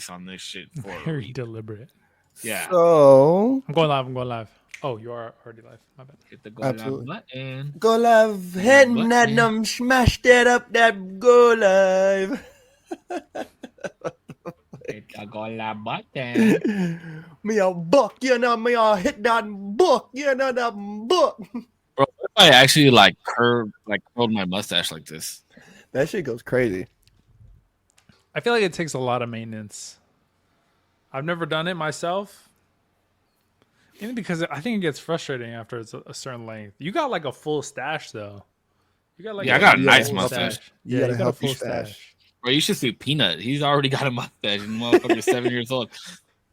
pace on this shit for very deliberate. Yeah. So I'm going live. Oh, you are already live. My bad. Hit the go live button. Go live, hitting that smash that up, that go live. Hit the go live button. Me a buck, you know, me a hit that book, you know, that book. Bro, what if I actually curled my mustache like this? That shit goes crazy. I feel like it takes a lot of maintenance. I've never done it myself. Mainly because I think it gets frustrating after it's a certain length. You got like a full stash though. You got like I got a nice mustache. You got a healthy stash. Bro, you should see Peanut. He's already got a mustache. And motherfucker's 7 years old.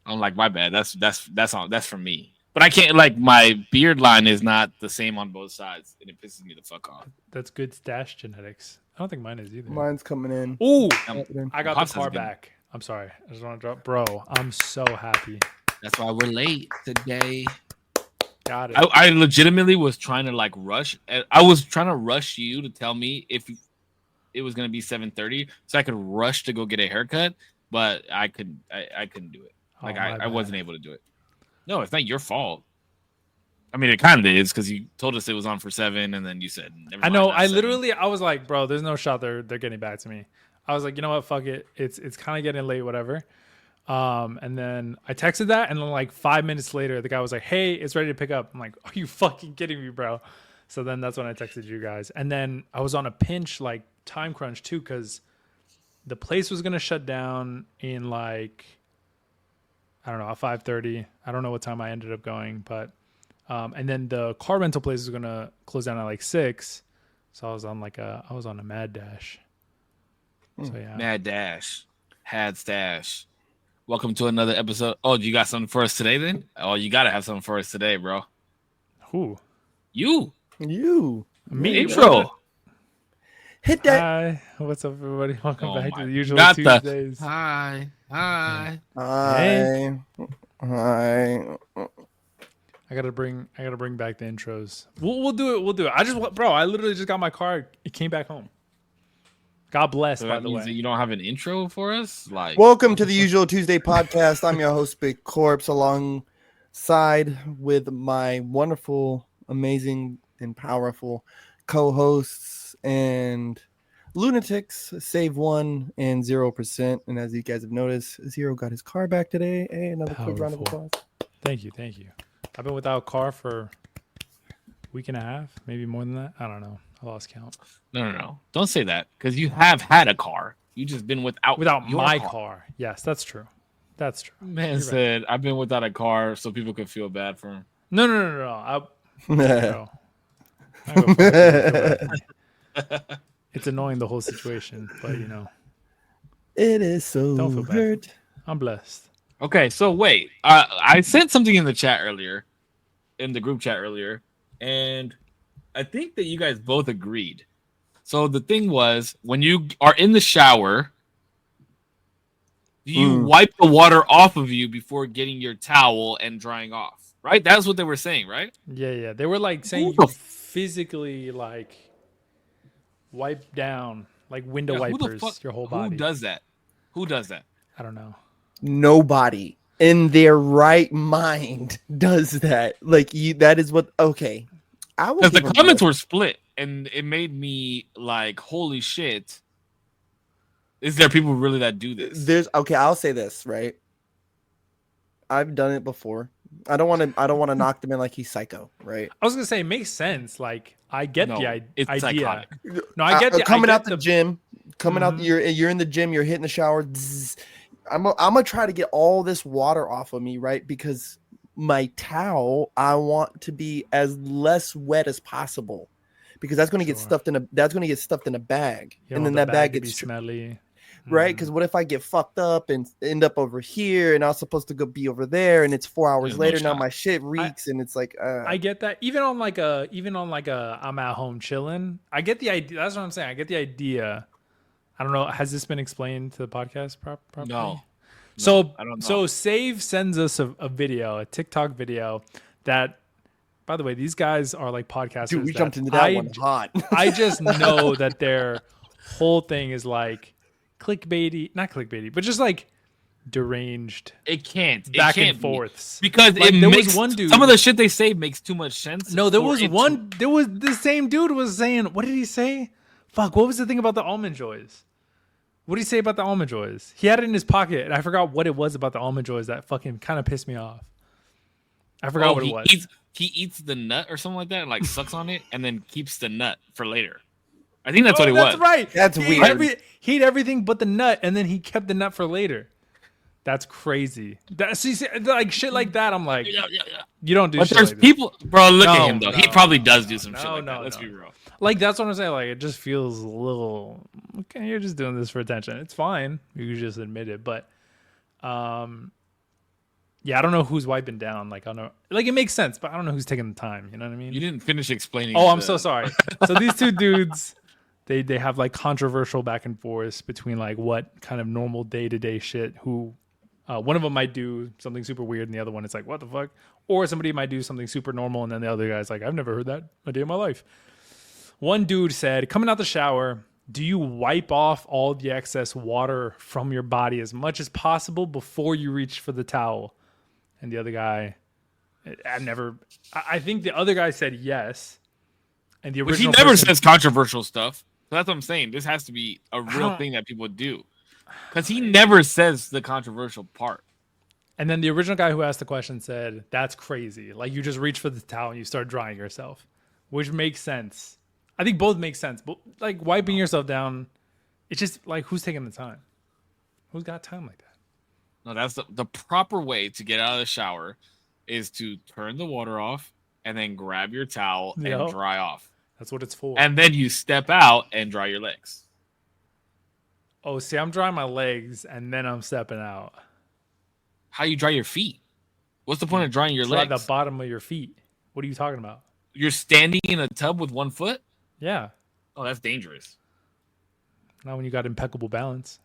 I'm like, my bad. That's from me. But I can't my beard line is not the same on both sides, and it pisses me the fuck off. That's good stash genetics. I don't think mine is either. Mine's coming in. Ooh, I got the car back. I'm sorry. I just want to drop, bro. I'm so happy. That's why we're late today. Got it. I legitimately was trying to rush. I was trying to rush you to tell me if it was gonna be 7:30, so I could rush to go get a haircut. But I couldn't do it. I wasn't able to do it. No, it's not your fault. I mean, it kind of is because you told us it was on for 7, and then you said. I know. I was like, bro, there's no shot they're getting back to me. I was like, you know what, fuck it. It's kind of getting late, whatever. And then I texted that, and then 5 minutes later, the guy was like, hey, it's ready to pick up. I'm like, are you fucking kidding me, bro? So then that's when I texted you guys. And then I was on a pinch, time crunch too, because the place was going to shut down in I don't know, at 5:30. I don't know what time I ended up going, but and then the car rental place was going to close down at 6. So I was on a mad dash. So yeah. Mad dash. Had stash. Welcome to another episode. Oh, you got something for us today then? Oh, you got to have something for us today, bro. Who? You. Me. Intro. Hit that. Hi. What's up, everybody? Welcome back to the usual Tuesdays. Hi. Hi. I gotta bring back the intros. We'll do it. I literally just got my car. It came back home. God bless, So by that the means way. that you don't have an intro for us? Welcome to the usual Tuesday podcast. I'm your host, Big Korpsx, alongside with my wonderful, amazing, and powerful co-hosts and lunatics, save 1 and 0%. And as you guys have noticed, Zero got his car back today. Hey, another quick round of applause. Thank you. I've been without a car for a week and a half, maybe more than that. I don't know. I lost count. No. Don't say that, because you have had a car. You just been without my car. Yes, that's true. Man said, I've been without a car so people could feel bad for him. No. It's annoying, the whole situation, but it is so don't feel bad. hurt. I'm blessed. Okay, so wait. I sent something in the chat earlier, in the group chat earlier, and I think that you guys both agreed. So the thing was, when you are in the shower, you wipe the water off of you before getting your towel and drying off, right? That's what they were saying, right? Yeah. They were saying you physically wipe down window wipers your whole body. Who does that? I don't know. Nobody in their right mind does that. That is what. Okay, because the comments were split, and it made me holy shit. Is there people really that do this? I'll say this, right? I've done it before. I don't want to knock them in like he's psycho, right? I was gonna say it makes sense. I get the idea. Psychotic. No, I get coming out the gym. Coming out, you're in the gym. You're hitting the shower. I'm gonna try to get all this water off of me, right? Because my towel, I want to be as less wet as possible, because that's gonna get stuffed in a bag, and then that bag gets smelly. Right, because what if I get fucked up and end up over here, and I was supposed to go be over there, and it's 4 hours later. Now my shit reeks, and it's I get that. Even on a I'm at home chilling. I get the idea. That's what I'm saying. I get the idea. I don't know. Has this been explained to the podcast properly? No. So I don't know. So Save sends us a video, a TikTok video that. By the way, these guys are podcasters. Dude, we jumped into that one hot. I just know that their whole thing is clickbaity, not clickbaity, but just deranged It can't. back it can't and forths. because Like, it there makes was one dude. some of the shit they say makes too much sense. No, there for was it one. to- There was the same dude was saying. What did he say? Fuck. What was the thing about the almond joys? What did he say about the almond joys? He had it in his pocket, and I forgot what it was about the almond joys that fucking kind of pissed me off. I forgot what it was. He eats the nut or something like that and like sucks on it and then keeps the nut for later. I think that's what it was. That's right. That's he weird. He ate everything but the nut, and then he kept the nut for later. That's crazy. See, like shit like that. I'm like, Yeah. you don't do But shit there's like this. people, bro. Look No, at him though. He no, probably does do some shit no, like no, that. Let's no. be real. Like that's what I'm saying. Like it just feels a little. Okay, you're just doing this for attention. It's fine. You can just admit it. But, yeah, I don't know who's wiping down. Like I don't know. Like it makes sense, but I don't know who's taking the time. You know what I mean? You didn't finish explaining. Oh, I'm so sorry. So these two dudes, they have like controversial back and forth between like what kind of normal day to day shit. Who, one of them might do something super weird, and the other one is like, what the fuck? Or somebody might do something super normal, and then the other guy's like, I've never heard that a day in my life. One dude said, coming out the shower, do you wipe off all the excess water from your body as much as possible before you reach for the towel? And the other guy, I think the other guy said yes. And the But he original never person, says controversial stuff. So that's what I'm saying. This has to be a real don't- thing that people do. Because he never says the controversial part. and then the original guy who asked the question said, that's crazy. Like you just reach for the towel and you start drying yourself, which makes sense. I think both make sense, but like wiping yourself down, it's just like, who's taking the time? Who's got time like that? No, that's the proper way to get out of the shower is to turn the water off and then grab your towel Yep. and dry off. That's what it's for. And then you step out and dry your legs. Oh, see, I'm drying my legs and then I'm stepping out. How you dry your feet? What's the point of drying your Dry legs? the bottom of your feet. What are you talking about? You're standing in a tub with one foot? Yeah. Oh, that's dangerous. Not when you got impeccable balance.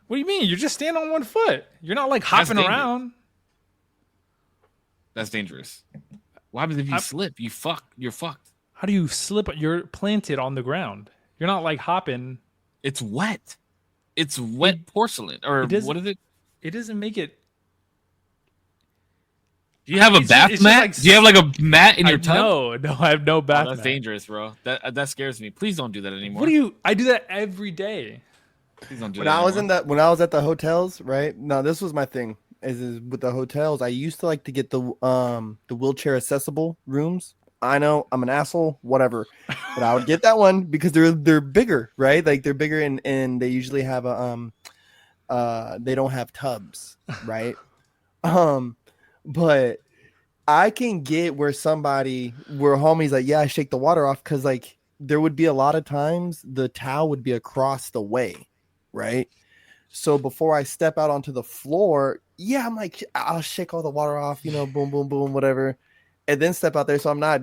What do you mean? You just stand on one foot. You're not like hopping dangerous. around. That's dangerous. What happens if you slip? You're fucked. How do you slip? You're planted on the ground. You're not like hopping. It's wet. It's wet porcelain. Or It is- what is it? It doesn't make it. Do you have a It's bath just mat? like- Do you have like a mat in your tub? No, I have no bath. Oh, that's mat. dangerous, bro. That scares me. Please don't do that anymore. What do you? I do that every day. Please don't do When that I was anymore. when I was at the hotels, right? No, this was my thing. Is with the hotels, I used to like to get the wheelchair accessible rooms. I know I'm an asshole, whatever, but I would get that one because they're bigger, right? Like they're bigger and they usually have a they don't have tubs, right? But I can get where homies like, yeah, I shake the water off because like there would be a lot of times the towel would be across the way, right? So before I step out onto the floor, yeah, I'm like, I'll shake all the water off, boom, boom, boom, whatever. And then step out there so I'm not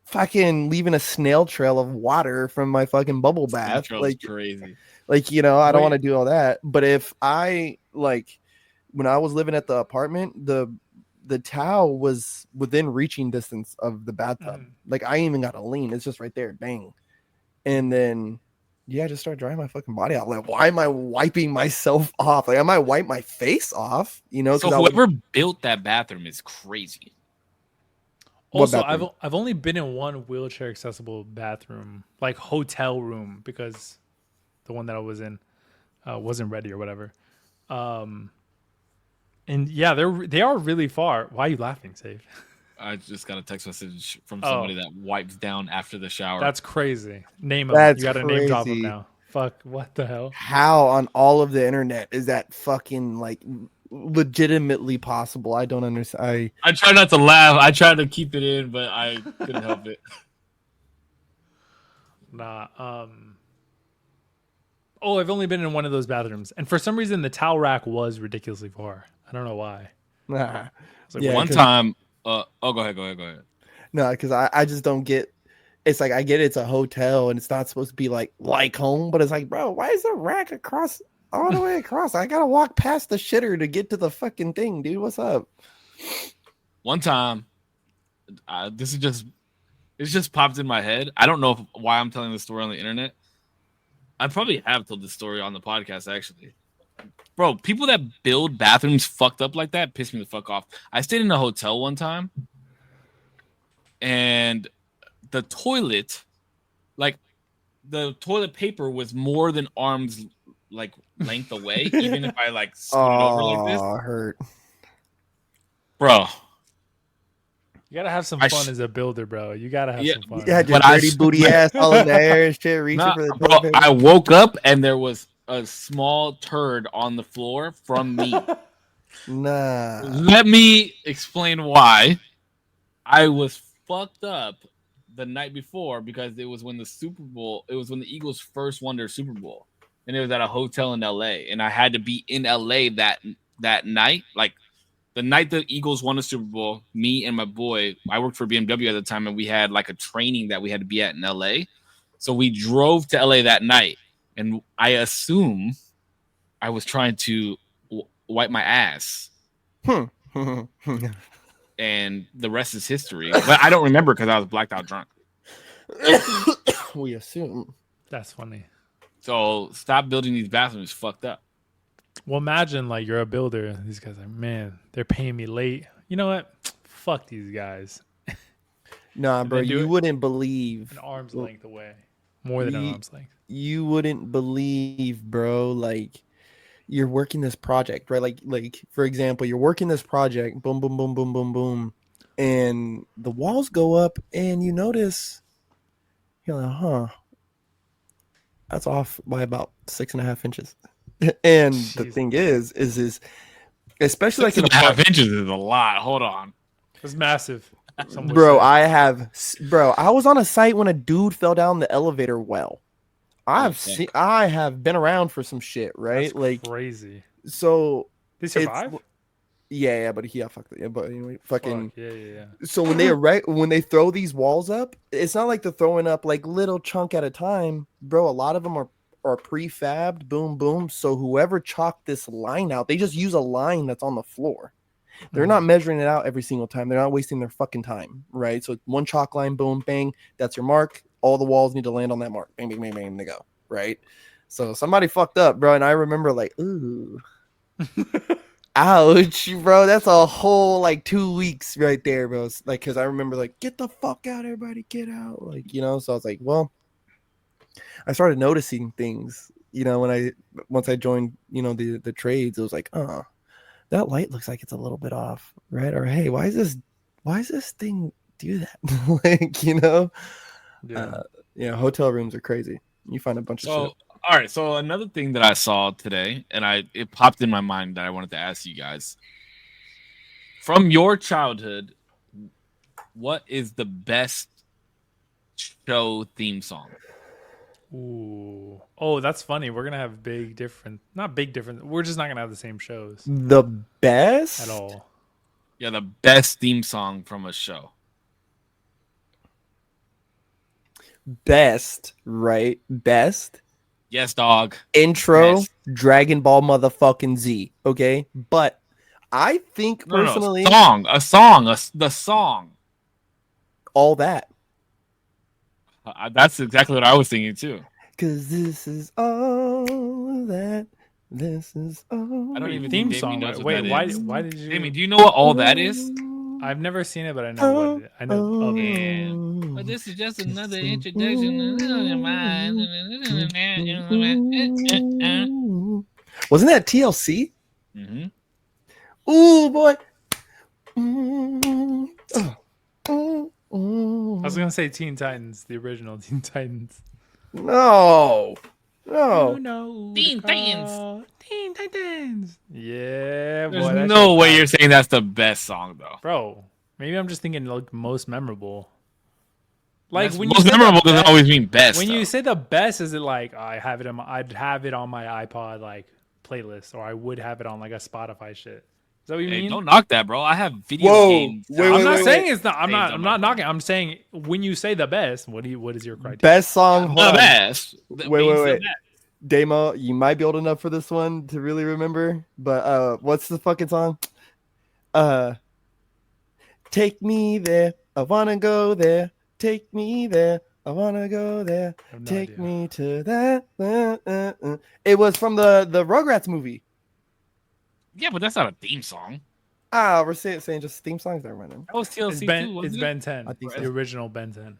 fucking leaving a snail trail of water from my fucking bubble bath. Like crazy. I don't want to do all that. But if I when I was living at the apartment, the towel was within reaching distance of the bathtub. Like I ain't even got to lean. It's just right there. Bang. And then I just start drying my fucking body out. Like, why am I wiping myself off? Like I might wipe my face off, So whoever built that bathroom is crazy. Also, What bathroom? I've only been in one wheelchair accessible bathroom, like hotel room, because the one that I was in wasn't ready or whatever. And yeah, they are really far. Why are you laughing, Save? I just got a text message from somebody that wipes down after the shower. That's crazy. Name him. That's You got to name drop him crazy. now. Fuck, what the hell? How on all of the internet is that fucking like legitimately possible? I don't understand. I try not to laugh. I tried to keep it in, but I couldn't help it. Nah. Oh, I've only been in one of those bathrooms, and for some reason the towel rack was ridiculously far. I don't know why. Nah. It's like, Yeah, One 'cause- time, go ahead. No, because I just don't get. It's like I get it's a hotel and it's not supposed to be like home, but it's like, bro, why is the rack across all the way across? I gotta walk past the shitter to get to the fucking thing, dude. What's up? One time, it's just popped in my head. I don't know why I'm telling this story on the internet. I probably have told this story on the podcast actually. Bro, people that build bathrooms fucked up like that piss me the fuck off. I stayed in a hotel one time, and the toilet, like the toilet paper, was more than arms like length away. Even if I like scooted over like this, hurt. bro. You gotta have some I fun sh- as a builder, bro. You gotta have Yeah, some fun. You had your But I dirty s- booty ass all in the air and shit, reaching Nah, for the bro, toilet paper. I woke up and there was a small turd on the floor from me. Nah. Let me explain why. I was fucked up the night before because it was when the Super Bowl, it was when the Eagles first won their Super Bowl. And it was at a hotel in LA. And I had to be in LA that night. Like the night the Eagles won the Super Bowl, me and my boy, I worked for BMW at the time, and we had like a training that we had to be at in LA. So we drove to LA that night. And I assume I was trying to wipe my ass. And the rest is history. But I don't remember because I was blacked out drunk. We assume. That's funny. So stop building these bathrooms fucked up. Well, imagine like you're a builder. These guys are, man, they're paying me late. You know what? Fuck these guys. Nah, bro, they do you it wouldn't believe. An arm's length away. More than an arm's length. You wouldn't believe, bro. Like you're working this project, right? Like for example, you're working this project, boom, boom, boom, boom, boom, boom, and the walls go up, and you notice, you're like, huh, that's off by about 6.5 inches. And the Jeez. thing is especially like 6.5 inches is a lot. Hold on. It's massive. Some would bro, say. I was on a site when a dude fell down the elevator well. I have been around for some shit, right? That's like crazy. So They survive? yeah, but fuck that. Yeah, but anyway, fucking Fuck, yeah. So when they throw these walls up, it's not like they're throwing up like little chunk at a time, bro. A lot of them are prefabbed, boom, boom. So whoever chalked this line out, they just use a line that's on the floor. They're not measuring it out every single time. They're not wasting their fucking time, right? So one chalk line, boom, bang, that's your mark. All the walls need to land on that mark. Bang, bang, bang, bang, they go, right? So somebody fucked up, bro. And I remember like, ooh, ouch, bro. That's a whole like 2 weeks right there, bro. It's like, because I remember like, get the fuck out, everybody, get out. Like, you know, so I was like, well, I started noticing things, you know, once I joined, you know, the trades, it was like, oh, that light looks like it's a little bit off, right? Or hey, why is this thing do that? Like, you know, hotel rooms are crazy. You find a bunch of shit. All right, so another thing that I saw today, and it popped in my mind that I wanted to ask you guys. From your childhood, what is the best show theme song? Ooh. Oh, that's funny. We're gonna have not big difference. We're just not gonna have the same shows The best at all. Yeah, the best theme song from a show. Best, right? Best. Yes, dog. Intro, Yes. Dragon Ball motherfucking Z. Okay, but I think personally, the song. All that. That's exactly what I was thinking too. Cause this is all that. This is all. I don't even Theme think song. Damien knows what Wait, that why? is. Why did you? Damien, do you know what all that is? I've never seen it, but I know what I know of it. But this is just another introduction. Wasn't that TLC? Mm-hmm. Ooh, boy. I was gonna say Teen Titans, the original Teen Titans. No. Teen Titans. Teen Titans. Yeah, There's boy, no way you're saying that's the best song, though. bro. Maybe I'm just thinking like most memorable. Like That's when most you say memorable the doesn't best- always mean best. When though. you say the best, is it like I'd have it on my iPod like playlist, or I would have it on like a Spotify shit? Is that what you Hey, mean? don't knock that, bro. I have video Whoa. games. Wait, I'm wait, not wait, saying wait. it's not. I'm Saved not. on I'm my not phone. knocking. I'm saying when you say the best, what is your criteria? Best song. Hold The on. best. That Wait, means wait, the wait. best. Damo, you might be old enough for this one to really remember, but what's the fucking song? Take me there, I wanna go there. Take me there, I wanna go there. I have no Take idea. me to that. It was from the Rugrats movie. Yeah, but that's not a theme song. We're saying just theme songs there, man. That was TLC It's too, Ben. wasn't It's it? Ben 10. I think The so. original Ben 10.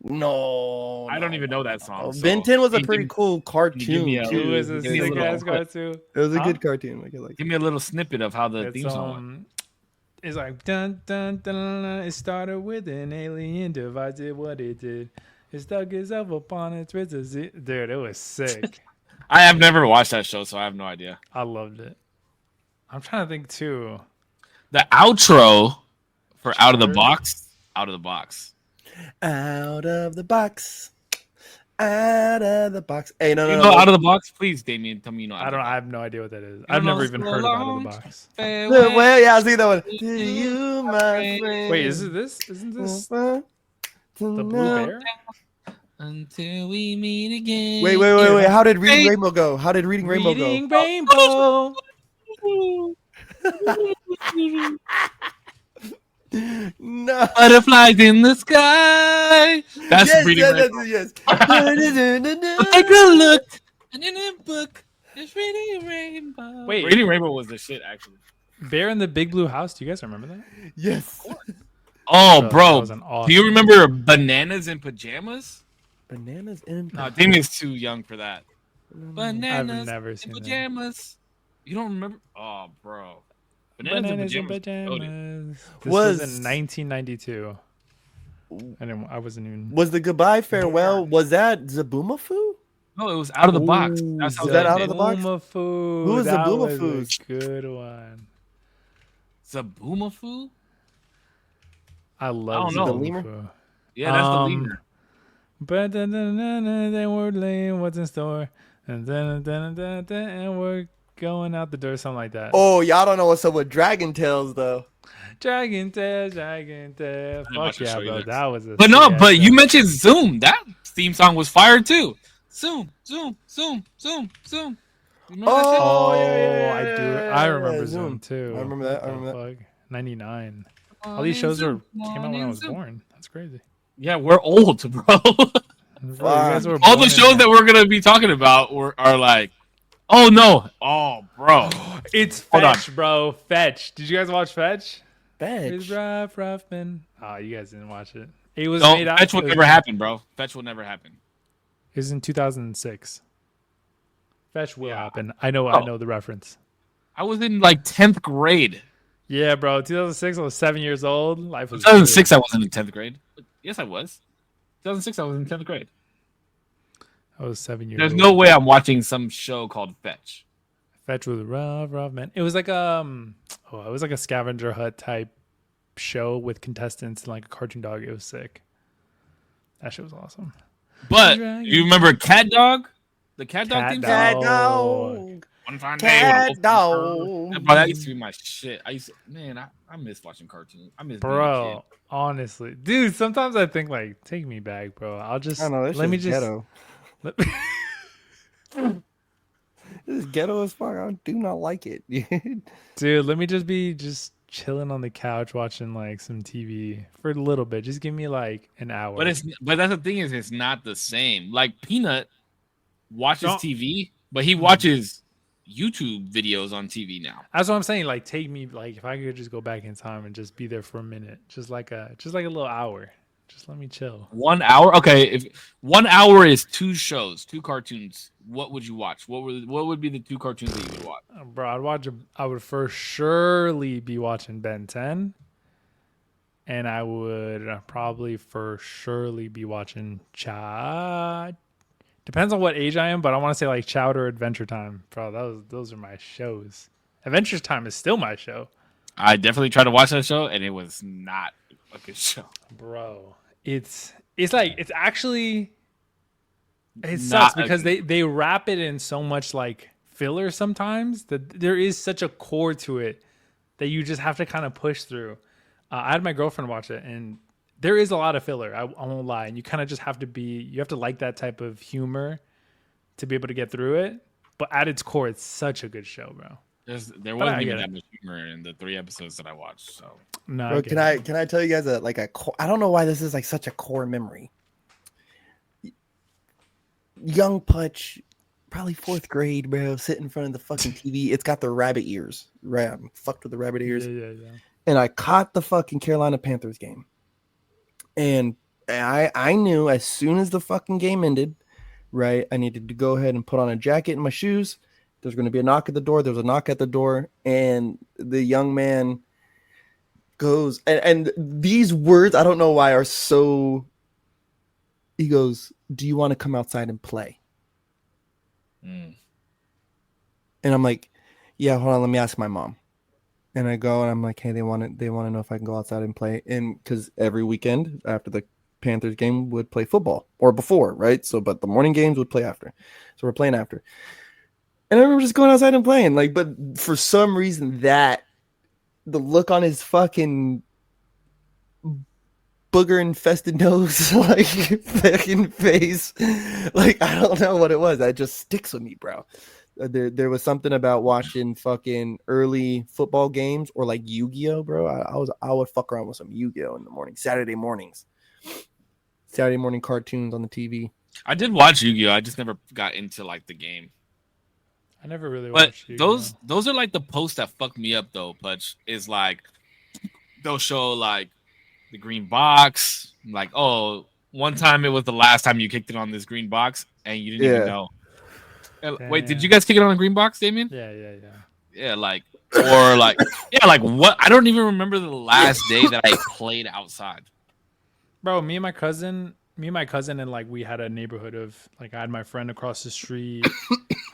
No, I don't even know that song. So Ben 10 was a can you pretty give- cool can you give me cartoon a- It too. was a Give me a sick little ass clip. cartoon. It was a Huh? good cartoon. Like, I like Give me a little snippet of how the It's theme song went. it's like dun, dun, dun, dun, dun. It started with an alien device. Did what it did. It stuck itself upon its wrist. Dude, it was sick. I have never watched that show, so I have no idea. I loved it. I'm trying to think too. The outro for Out of the Sure. Box. Out of the Box. out of the box. Out of the box. Hey, no, You no, know no. Out of the Box? Please, Damien, tell me you know. I don't. I have no idea what that is. You I've know never even so heard of Out of long. the Box. Well, yeah, I see that one. To you, my friend. Wait, is it this? Isn't this the the Blue Bear? Until we meet again. Wait. How did Reading Rainbow go? How did Reading Rainbow go? Reading Rainbow. No. Butterflies in the sky. That's Reading Rainbow. yes. Take a look. And in a book, it's Reading Rainbow. Wait. Reading Rainbow was the shit, actually. Bear in the Big Blue House. Do you guys remember that? Yes. Oh, That bro. was an awesome- Do you remember Bananas in Pajamas? Bananas in No, Damien's too young for that. I've Bananas never in seen that. pajamas. You don't remember? Oh, bro. Bananas, Bananas in in pajamas. Loaded. pajamas. This was Was- in 1992. I wasn't even. Was the goodbye farewell? Was that Zaboomafoo? No, it was out of the box. Ooh, That's how is that they out did of the it. box? Boomafoo. Who was the That was Boomafoo? a good one. Zaboomafoo? I love I don't know. The lemur? Boomafoo. Yeah, that's the leader. But then we're laying what's in store, and and we're going out the door, something like that. Oh, y'all don't know what's up with Dragon Tales though. Dragon Tail, Dragon Tail. didn't watch Fuck the yeah, show bro. either. That was a. But no, sick-ass but you show. mentioned Zoom. That theme song was fire too. Zoom, zoom, zoom, zoom, zoom. You remember that shit? Oh, yeah, I do. yeah, I yeah, remember yeah, Zoom Zoom. too. I remember that, I What the remember fuck? 99. All these shows came out when I was born. That's crazy. Yeah, we're old, bro. Bro, you guys were All born the in shows that we're gonna be talking about are like, oh no, oh bro. It's Hold on. Fetch, bro. Fetch. Did you guys watch Fetch? It's Fetch. Ruffman. Oh, you guys didn't watch it. It was No, made out. Fetch will never happen, bro. Fetch will never happen. It was in 2006. Fetch will Yeah. happen. I know Oh. the reference. I was in like 10th grade. Yeah, bro. 2006. I was 7 years old. Life was. 2006, I wasn't in 10th grade. Yes, I was. 2006, I was in 10th grade. Good. I was 7 years. There's old. no way I'm watching some show called Fetch. Fetch with rough man. It was like it was like a scavenger hunt type show with contestants and like a cartoon dog. It was sick. That shit was awesome. But Dragon. you remember Cat Dog? The Cat Dog Cat theme Dog. song? Cat dog. One fine Cat day with a dog. Bro, that used to be my shit. I miss watching cartoons. I miss being a Bro, honestly, dude. Sometimes I think like, take me back, bro. I'll just I don't know. This let me is just. ghetto. This is ghetto as fuck. I do not like it. Dude, let me just be chilling on the couch watching like some TV for a little bit. Just give me like an hour. but that's the thing is it's not the same. Like Peanut watches No. TV, but he watches YouTube videos on TV now. That's what I'm saying. Like, take me like if I could just go back in time and just be there for a minute, just like a little hour. Just let me chill. 1 hour? Okay, if 1 hour is two shows, two cartoons, what would you watch? What would be the two cartoons that you would watch? Bro, I would for surely be watching Ben 10. And I would probably for surely be watching depends on what age I am, but I want to say like Chowder or Adventure Time. Bro, those are my shows. Adventure Time is still my show. I definitely tried to watch that show, and it was not a good show. Bro, it's actually it Not sucks a- because they wrap it in so much like filler sometimes that there is such a core to it that you just have to kind of push through. I had my girlfriend watch it, and there is a lot of filler. I won't lie, and you kind of just have to like that type of humor to be able to get through it. But at its core, it's such a good show, bro. There I wasn't get even it. that much humor in the 3 episodes that I watched. So No, Bro, get can it. I tell you guys I don't know why this is like such a core memory. Young Putch probably 4th grade, bro. Sit in front of the fucking TV. It's got the rabbit ears. Right, I'm fucked with the rabbit ears. Yeah. And I caught the fucking Carolina Panthers game. And I knew as soon as the fucking game ended, right, I needed to go ahead and put on a jacket and my shoes. There's going to be a knock at the door. There was a knock at the door, and the young man goes, and these words, I don't know why, are so. He goes, "Do you want to come outside and play?" And I'm like, "Yeah, hold on, let me ask my mom." And I go and I'm like, "Hey, they want to know if I can go outside and play." And because every weekend after the Panthers game would play football, or before, right? So, but the morning games would play after. So we're playing after. And I remember just going outside and playing, like, but for some reason that the look on his fucking booger infested nose, like fucking face, like, I don't know what it was. That just sticks with me, bro. There was something about watching fucking early football games or like Yu-Gi-Oh, bro. I would fuck around with some Yu-Gi-Oh in the morning, Saturday morning cartoons on the TV. I did watch Yu-Gi-Oh. I just never got into like the game. I never really But watched Yu-Gi-Oh. those are like the posts that fuck me up though. Putch is like they'll show like the green box, like, oh, one time it was the last time you kicked it on this green box and you didn't even know. Wait, did you guys kick it on a green box, Damien? Yeah. Yeah, like, or like, yeah, like what? I don't even remember the last day that I played outside. Bro, me and my cousin, and like we had a neighborhood of like I had my friend across the street.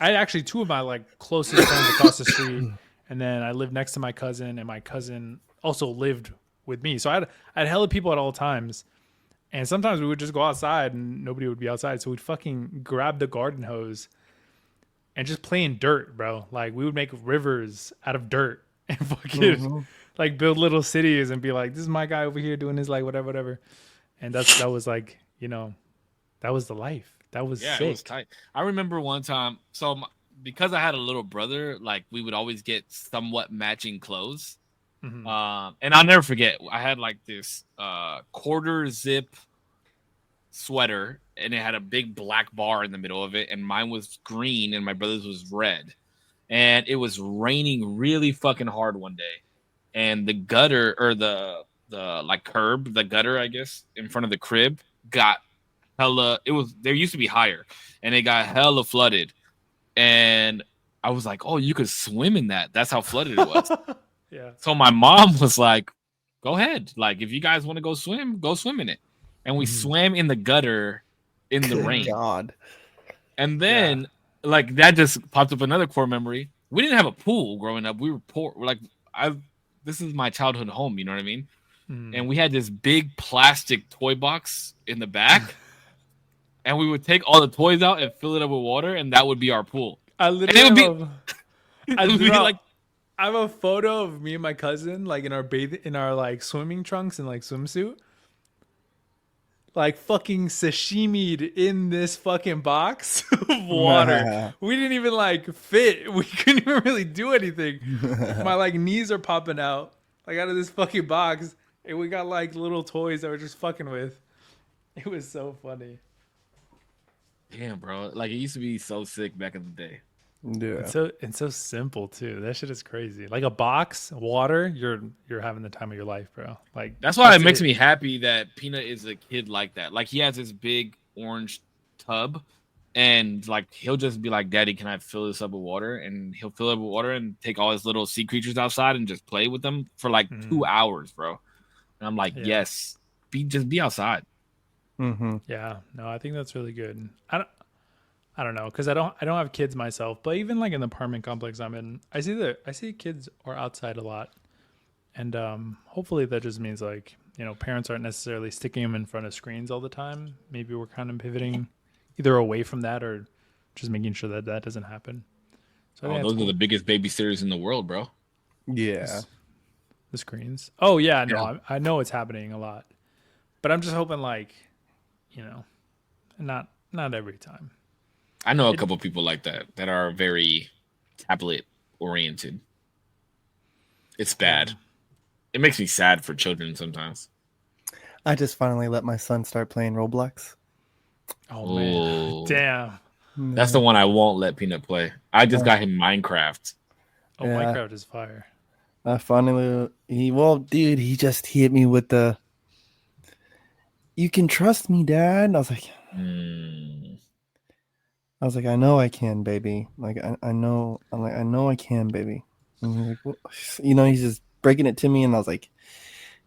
I had actually two of my like closest friends across the street, and then I lived next to my cousin, and my cousin also lived with me. So I had hella people at all times, and sometimes we would just go outside and nobody would be outside. So we'd fucking grab the garden hose and just play in dirt, bro. Like we would make rivers out of dirt and fucking like build little cities and be like, this is my guy over here doing this, like whatever. And that was like, that was the life. That was sick. It was tight. I remember one time, because I had a little brother, like we would always get somewhat matching clothes. And I'll never forget, I had like this quarter zip sweater, and it had a big black bar in the middle of it, and mine was green and my brother's was red. And it was raining really fucking hard one day, and the gutter, or the like curb, the gutter, I guess, in front of the crib got hella, there used to be higher, and it got hella flooded. And I was like, oh, you could swim in that. That's how flooded it was. Yeah. So my mom was like, go ahead. Like, if you guys want to go swim in it. And we swam in the gutter in the rain. God. And then, like, that just popped up another core memory. We didn't have a pool growing up. We were poor. We're like, this is my childhood home. You know what I mean? And we had this big plastic toy box in the back. And we would take all the toys out and fill it up with water, and that would be our pool. I literally I have a photo of me and my cousin, like in our like swimming trunks and like swimsuit, like fucking sashimi'd in this fucking box of water. We didn't even like fit. We couldn't even really do anything. My like knees are popping out like out of this fucking box, and we got like little toys that we're just fucking with. It was so funny. Damn, bro. Like, it used to be so sick back in the day. Yeah. It's so simple too. That shit is crazy. Like a box, water, you're having the time of your life, bro. Like that's why it makes me happy that Peanut is a kid like that. Like, he has this big orange tub, and like he'll just be like, "Daddy, can I fill this up with water?" And he'll fill it with water and take all his little sea creatures outside and just play with them for like 2 hours, bro. And I'm like, yes, be outside. Yeah, no, I think that's really good. I don't know, because I don't have kids myself, but even like in the apartment complex I'm in, I see kids are outside a lot, and hopefully that just means like, parents aren't necessarily sticking them in front of screens all the time. Maybe we're kind of pivoting either away from that or just making sure that doesn't happen. So those are the biggest babysitters in the world, bro. Yeah, the screens. Oh yeah, no, I know it's happening a lot, but I'm just hoping like, not every time. I know a couple people like that are very tablet oriented. It's bad. It makes me sad for children sometimes. I just finally let my son start playing Roblox. Oh man, damn! That's the one I won't let Peanut play. I just got him Minecraft. Oh, Yeah. Minecraft is fire. I finally, dude, he just hit me with the, you can trust me, Dad. And I was like, I know I can, baby. Like, I know, I'm like, I know I can, baby. And he's like, well, he's just breaking it to me. And I was like,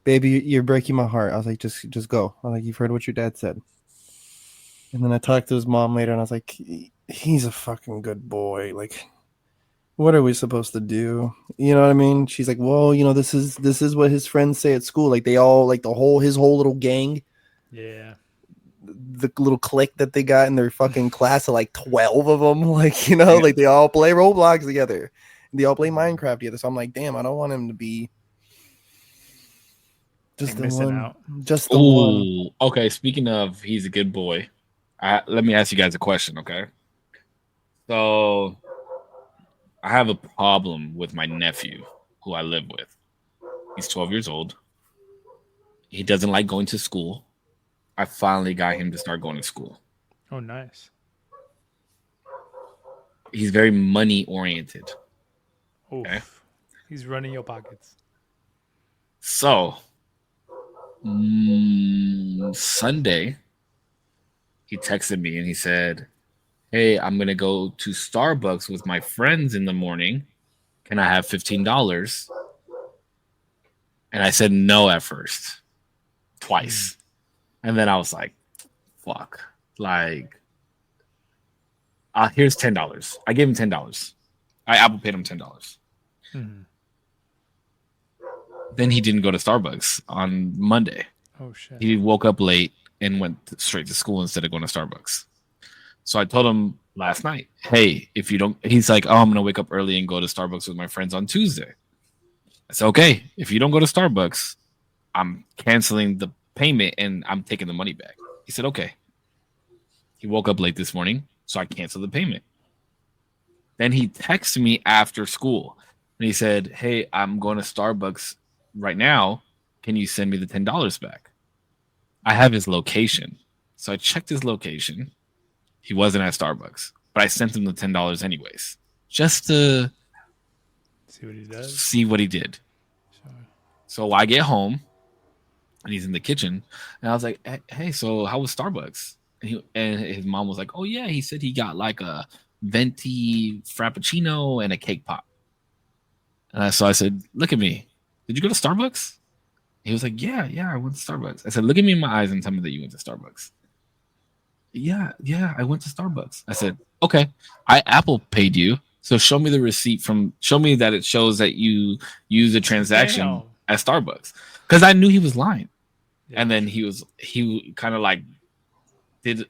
baby, you're breaking my heart. I was like, just go. I was like, you've heard what your dad said. And then I talked to his mom later and I was like, he's a fucking good boy. Like, what are we supposed to do? You know what I mean? She's like, well, this is what his friends say at school. Like, they all, like, his whole little gang. Yeah. The little clique that they got in their fucking class of like 12 of them, like, like they all play Roblox together. They all play Minecraft together. So I'm like, damn, I don't want him to be just the missing one. out. Just the one. Okay. Speaking of, he's a good boy. Let me ask you guys a question, okay? So I have a problem with my nephew, who I live with. He's 12 years old. He doesn't like going to school. I finally got him to start going to school. Oh, nice. He's very money oriented. Okay. He's running your pockets. So, Sunday, he texted me and he said, hey, I'm going to go to Starbucks with my friends in the morning. Can I have $15? And I said no at first. Twice. And then I was like, fuck. Like, here's $10. I gave him $10. I Apple paid him $10. Then he didn't go to Starbucks on Monday. Oh, shit. He woke up late and went straight to school instead of going to Starbucks. So I told him last night, hey, if you don't, he's like, oh, I'm going to wake up early and go to Starbucks with my friends on Tuesday. I said, okay, if you don't go to Starbucks, I'm canceling the payment and I'm taking the money back. He said, okay. He woke up late this morning, so I canceled the payment. Then he texted me after school and he said, hey, I'm going to Starbucks right now. Can you send me the $10 back? I have his location. So I checked his location. He wasn't at Starbucks, but I sent him the $10 anyways, just to see what he does. See what he did. Sure. So I get home and he's in the kitchen and I was like, hey, so how was Starbucks? And his mom was like, oh yeah, he said he got like a venti frappuccino and a cake pop. And so I said, look at me. Did you go to Starbucks? He was like, yeah, I went to Starbucks. I said, look at me in my eyes and tell me that you went to Starbucks. Yeah, I went to Starbucks. I said, okay, I Apple paid you. So show me the receipt show me that it shows that you use a transaction at Starbucks. Because I knew he was lying. Yeah. And then he kind of like did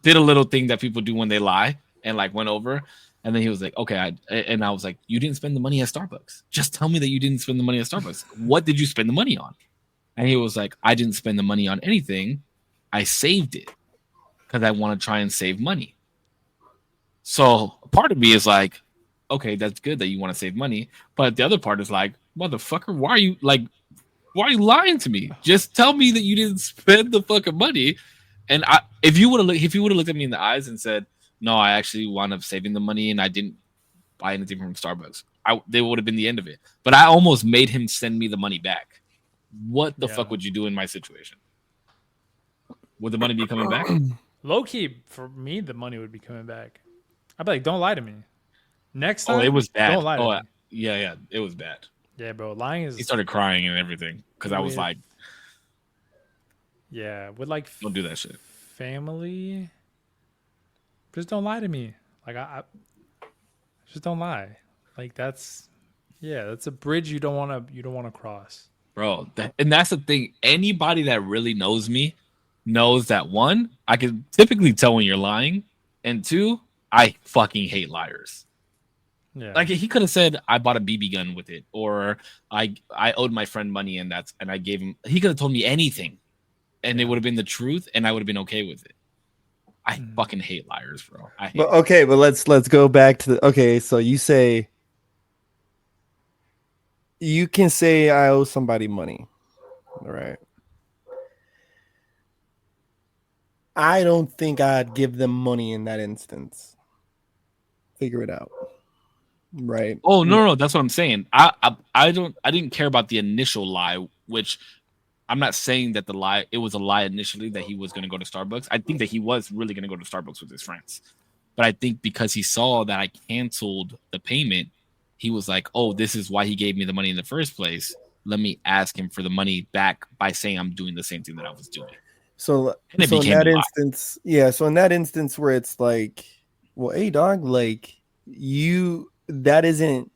a little thing that people do when they lie and like went over. And then he was like, okay. I was like, you didn't spend the money at Starbucks. Just tell me that you didn't spend the money at Starbucks. What did you spend the money on? And he was like, I didn't spend the money on anything. I saved it because I want to try and save money. So part of me is like, okay, that's good that you want to save money. But the other part is like, motherfucker, why are you lying to me? Just tell me that you didn't spend the fucking money. And if you would have looked at me in the eyes and said, no, I actually wound up saving the money and I didn't buy anything from Starbucks, they would have been the end of it. But I almost made him send me the money back. What the fuck would you do in my situation? Would the money be coming back? Low key, for me, the money would be coming back. I'd be like, don't lie to me. Next time, it was bad. Don't lie to me. Yeah, it was bad. Yeah, bro, lying is. He started crying and everything because I was like, yeah, with like, don't do that shit. Family, just don't lie to me. Like I just don't lie. Like that's a bridge you don't want to cross. Bro, and that's the thing. Anybody that really knows me knows that, one, I can typically tell when you're lying, and two, I fucking hate liars. Yeah. Like he could have said I bought a BB gun with it, or I owed my friend money and I gave him. He could have told me anything, and it would have been the truth, and I would have been okay with it. I fucking hate liars, bro. But let's go back to so you say. You can say I owe somebody money, all right? I don't think I'd give them money in that instance. figure it out. Right. Oh no, that's what I'm saying. I didn't care about the initial lie, which I'm not saying that it was a lie initially that he was going to go to Starbucks. I think that he was really going to go to Starbucks with his friends. But I think because he saw that I canceled the payment, he was like, "Oh, this is why he gave me the money in the first place. Let me ask him for the money back by saying I'm doing the same thing that I was doing." So And it in became that a lie. instance, yeah. So in that instance where it's like, well, hey dog, like that isn't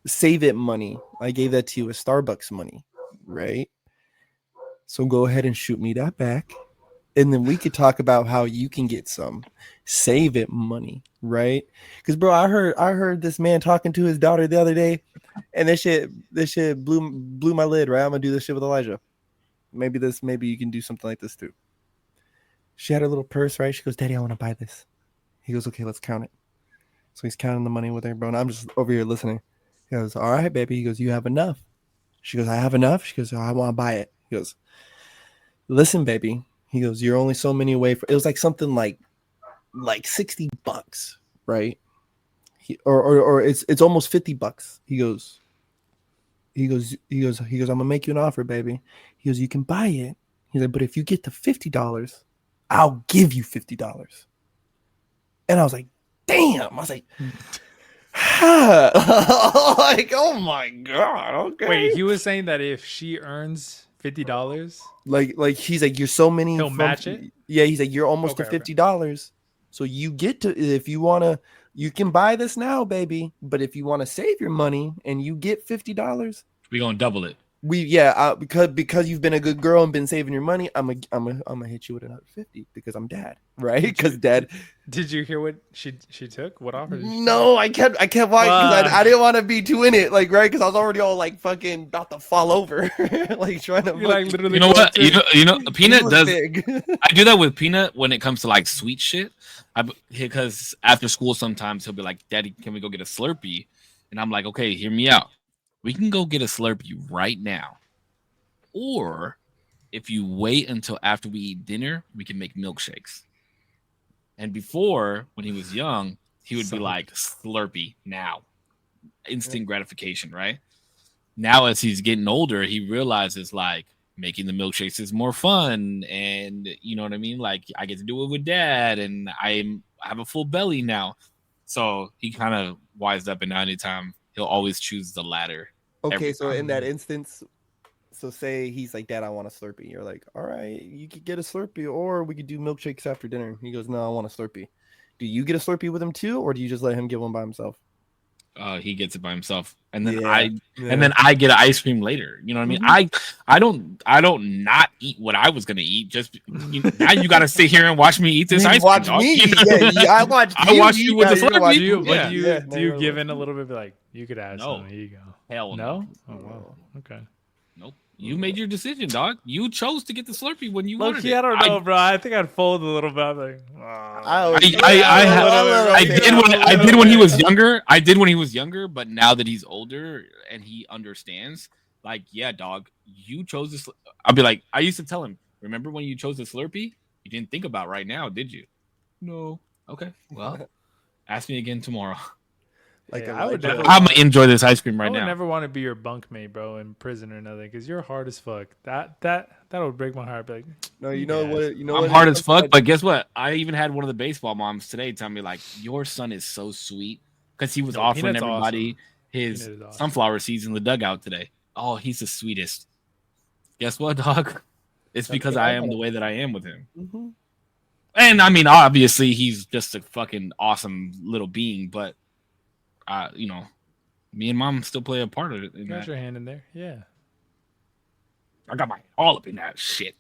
save it money. I gave that to you as Starbucks money, right? So go ahead and shoot me that back. And then we could talk about how you can get some save it money, right? Because bro, I heard this man talking to his daughter the other day, and this shit blew my lid, right? I'm gonna do this shit with Elijah. Maybe you can do something like this too. She had her little purse, right? She goes, Daddy, I want to buy this. He goes, okay, let's count it. So he's counting the money with her, bro, and I'm just over here listening. He goes, all right, baby. He goes, you have enough. She goes, I have enough. She goes, oh, I want to buy it. He goes, listen, baby. He goes, you're only so many away from. It was like something like $60, right? Or it's almost $50. He goes, I'm gonna make you an offer, baby. He goes, you can buy it. He's like, but if you get to $50, I'll give you $50. And I was like, damn. I was like, like, oh my god. Okay. Wait, he was saying that if she earns $50, like he's like, you're so many. he'll match it. Yeah, he's like, you're almost Okay, to $50. So you get to, if you wanna, you can buy this now, baby. But if you want to save your money and you get $50, We're gonna double it. Because you've been a good girl and been saving your money, I'm gonna hit you with another 50 because I'm dad, right? Because dad. Did you hear what she took? What offer? Did she No, I kept watching because I didn't want to be too in it, like, right? Because I was already all like fucking about to fall over, like trying to. You like literally. You know what? You know, Peanut does. Big. I do that with Peanut when it comes to like sweet shit. Because after school sometimes he'll be like, "Daddy, can we go get a Slurpee?" And I'm like, "Okay, hear me out. We can go get a Slurpee right now, or if you wait until after we eat dinner, we can make milkshakes." And before, when he was young, he would be like, Slurpee now. Instant gratification, right? Now, as he's getting older, he realizes like making the milkshakes is more fun. And you know what I mean? Like, I get to do it with dad, and I have a full belly now. So he kind of wised up, and now anytime he'll always choose the latter. Okay, so in that instance, so say he's like, Dad, I want a Slurpee. You're like, all right, you could get a Slurpee, or we could do milkshakes after dinner. He goes, no, I want a Slurpee. Do you get a Slurpee with him too, or do you just let him get one by himself? He gets it by himself, and then Yeah. and then I get an ice cream later. You know what I mean? I don't not eat what I was gonna eat. Just now you got to sit here and watch me eat this ice watch cream. me. Dog. I watch. I watch you with the Slurpee. Do you give in a little bit? Like you could add No. some. Here you go. Hell No. Oh wow. Okay. Nope. You made your decision, dog. You chose to get the Slurpee when you Low wanted key, it. I don't know, bro. I think I'd fold a little bit. I'm like, I did when he was younger. I did when he was younger, but now that he's older and he understands, like, yeah, dog, you chose this. I'll be like, I used to tell him, remember when you chose the Slurpee? You didn't think about right now, did you? No. Okay. Well, ask me again tomorrow. Like, I would I'm gonna enjoy this ice cream right I would now. never want to be your bunkmate, bro, in prison or nothing, because you're hard as fuck. That would break my heart. Be like, no, you know what? You know I'm what hard as fuck, but guess what? I even had one of the baseball moms today tell me like, "Your son is so sweet," because he was offering Peanut's everybody his sunflower seeds in the dugout today. Oh, he's the sweetest. Guess what, dog? It's because I am the way that I am with him. Mm-hmm. And I mean, obviously, he's just a fucking awesome little being, but you know, me and mom still play a part of it. You got your hand in there, yeah. I got my all up in that shit.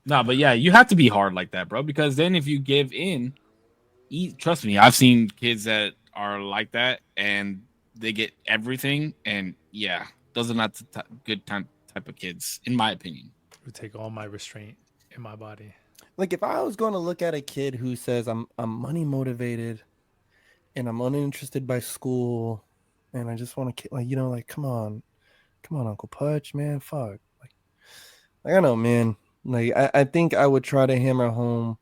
No, but yeah, you have to be hard like that, bro. Because then if you give in, trust me, I've seen kids that are like that and they get everything. And yeah, those are not the good type of kids, in my opinion. It would take all my restraint in my body. Like if I was going to look at a kid who says I'm money motivated and I'm uninterested by school and I just want to, like, you know, like, come on, Uncle Pudge, man, fuck. Like I don't know, man. Like I think I would try to hammer home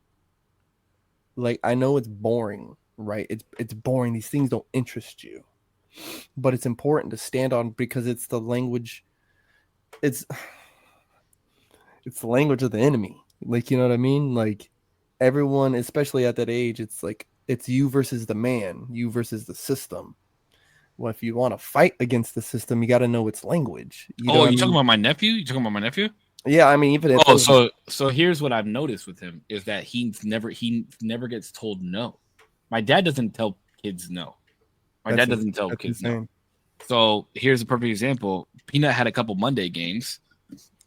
Like, I know it's boring, right? It's boring. These things don't interest you, but it's important to stand on because it's the language. It's it's the language of the enemy. Like, you know what I mean? Like, everyone, especially at that age, it's like it's you versus the man, you versus the system. Well, if you want to fight against the system, you got to know its language. You know Oh, what I you talking mean? about my nephew? You talking about my nephew? Yeah, I mean, even at Oh, those, so here's what I've noticed with him is that he never gets told no. My dad doesn't tell kids no. My dad doesn't tell that's kids no. insane. So here's a perfect example. Peanut had a couple Monday games,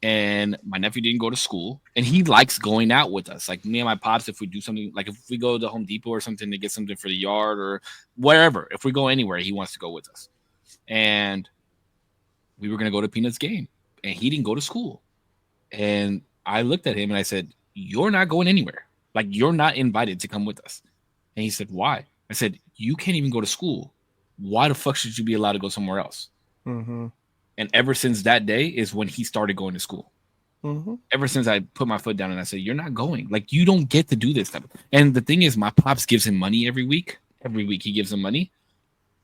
and my nephew didn't go to school, and he likes going out with us. Like me and my pops, if we do something, like if we go to Home Depot or something to get something for the yard or wherever, if we go anywhere, he wants to go with us. And we were gonna go to Peanut's game, and he didn't go to school. And I looked at him and I said, "You're not going anywhere. Like you're not invited to come with us." And he said, "Why?" I said, "You can't even go to school. Why the fuck should you be allowed to go somewhere else?" Mm-hmm. And ever since that day is when he started going to school. Mm-hmm. Ever since I put my foot down and I said, "You're not going. Like you don't get to do this stuff." And the thing is, my pops gives him money every week. Every week he gives him money.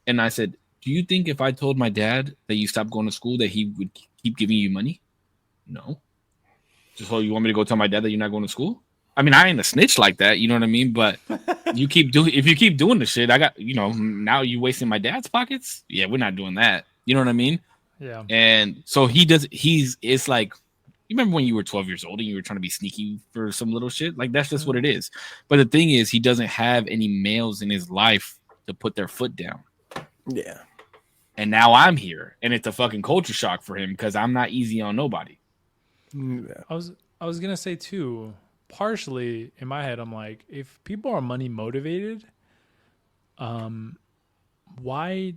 And I said, "Do you think if I told my dad that you stopped going to school that he would keep giving you money?" No. Just so you want me to go tell my dad that you're not going to school? I mean, I ain't a snitch like that, you know what I mean? But if you keep doing the shit, I got now you wasting my dad's pockets. Yeah, we're not doing that. You know what I mean? Yeah. And so it's like you remember when you were 12 years old and you were trying to be sneaky for some little shit? Like that's just what it is. But the thing is, he doesn't have any males in his life to put their foot down. Yeah. And now I'm here, and it's a fucking culture shock for him because I'm not easy on nobody. Yeah. I was gonna say too, partially in my head, I'm like, if people are money motivated, why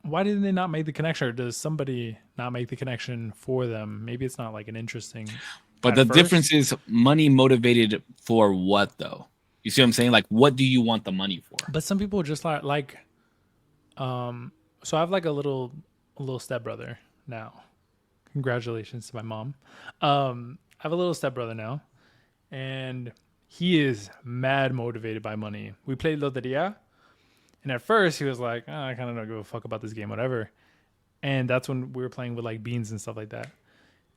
why didn't they not make the connection, or does somebody not make the connection for them? Maybe it's not like an interesting. But the difference is money motivated for what though? You see what I'm saying? Like, what do you want the money for? But some people just like so I have like a little stepbrother now. Congratulations to my mom. I have a little stepbrother now, and he is mad motivated by money. We played Loteria, and at first he was like, oh, I kind of don't give a fuck about this game, whatever. And that's when we were playing with like beans and stuff like that.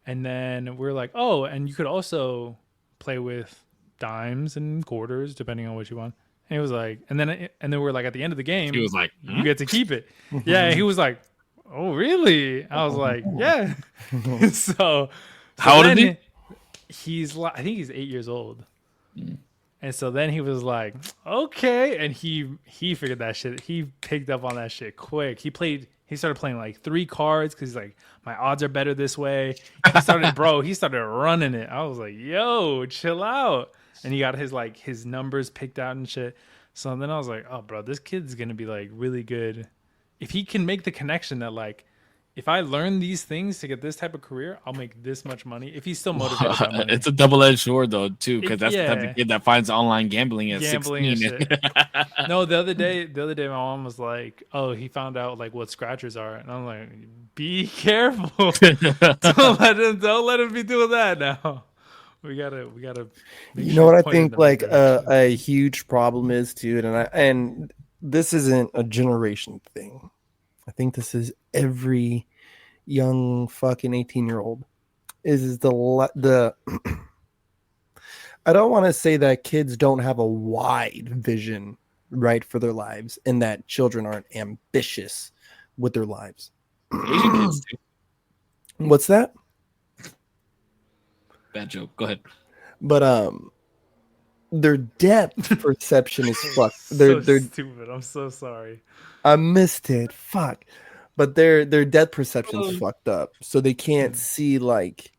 And then we were like, oh, and you could also play with dimes and quarters depending on what you want. And he was like, and then we're like at the end of the game, He was like, you get to keep it. Yeah, and he was like, oh, really? I was like, yeah. so how old is he? He's like, I think he's 8 years old. And so then he was like, okay. And he figured that shit. He picked up on that shit quick. He started playing like 3 cards because he's like, my odds are better this way. He started running it. I was like, yo, chill out. And he got his numbers picked out and shit. So then I was like, oh, bro, this kid's going to be like really good. If he can make the connection that like, if I learn these things to get this type of career, I'll make this much money. If he's still motivated by money. It's a double-edged sword though, too, because that's the type of kid that finds online gambling at 16. And shit. No, the other day, my mom was like, "Oh, he found out like what scratchers are," and I'm like, "Be careful! Don't let him be doing that now." We gotta. You know what I think? Like a huge problem is too, and this isn't a generation thing. I think this is every young fucking 18-year-old. Is the I don't want to say that kids don't have a wide vision, right, for their lives, and that children aren't ambitious with their lives. Asian kids too. What's that? Bad joke. Go ahead. But their depth perception is fucked. They're stupid. I'm so sorry. I missed it. Fuck. But their depth perception's fucked up. So they can't see like,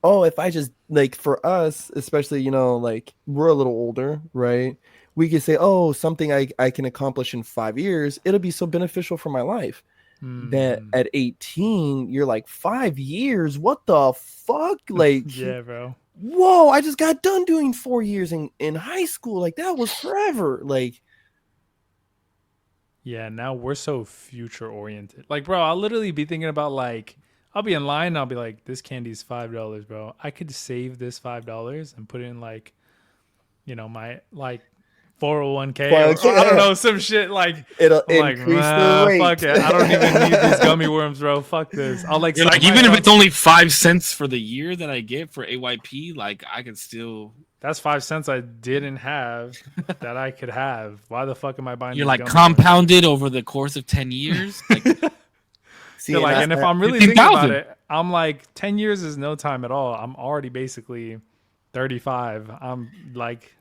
oh, if I just like for us, especially, you know, like we're a little older, right? We could say, oh, something I can accomplish in 5 years, it'll be so beneficial for my life. That at 18, you're like 5 years. What the fuck? Like, yeah, bro. Whoa, I just got done doing 4 years in high school. Like that was forever. Like, yeah, now we're so future oriented. Like, bro, I'll literally be thinking about like, I'll be in line and I'll be like, this candy's $5, bro. I could save this $5 and put it in like my like 401k Well, or I don't know, some shit like It'll I'm like, increase the rate. fuck it. I don't even need these gummy worms, bro. Fuck this. I'll like, You're like, sign even if my it's only 5 cents for the year that I get for AYP, like I could still. that's 5 cents I didn't have that I could have. Why the fuck am I buying? You're these like gummy compounded over the course of 10 years. Like, See, Worms? Like, and if I'm really 15,000. thinking about it, I'm like 10 years is no time at all. I'm already basically 35. I'm like,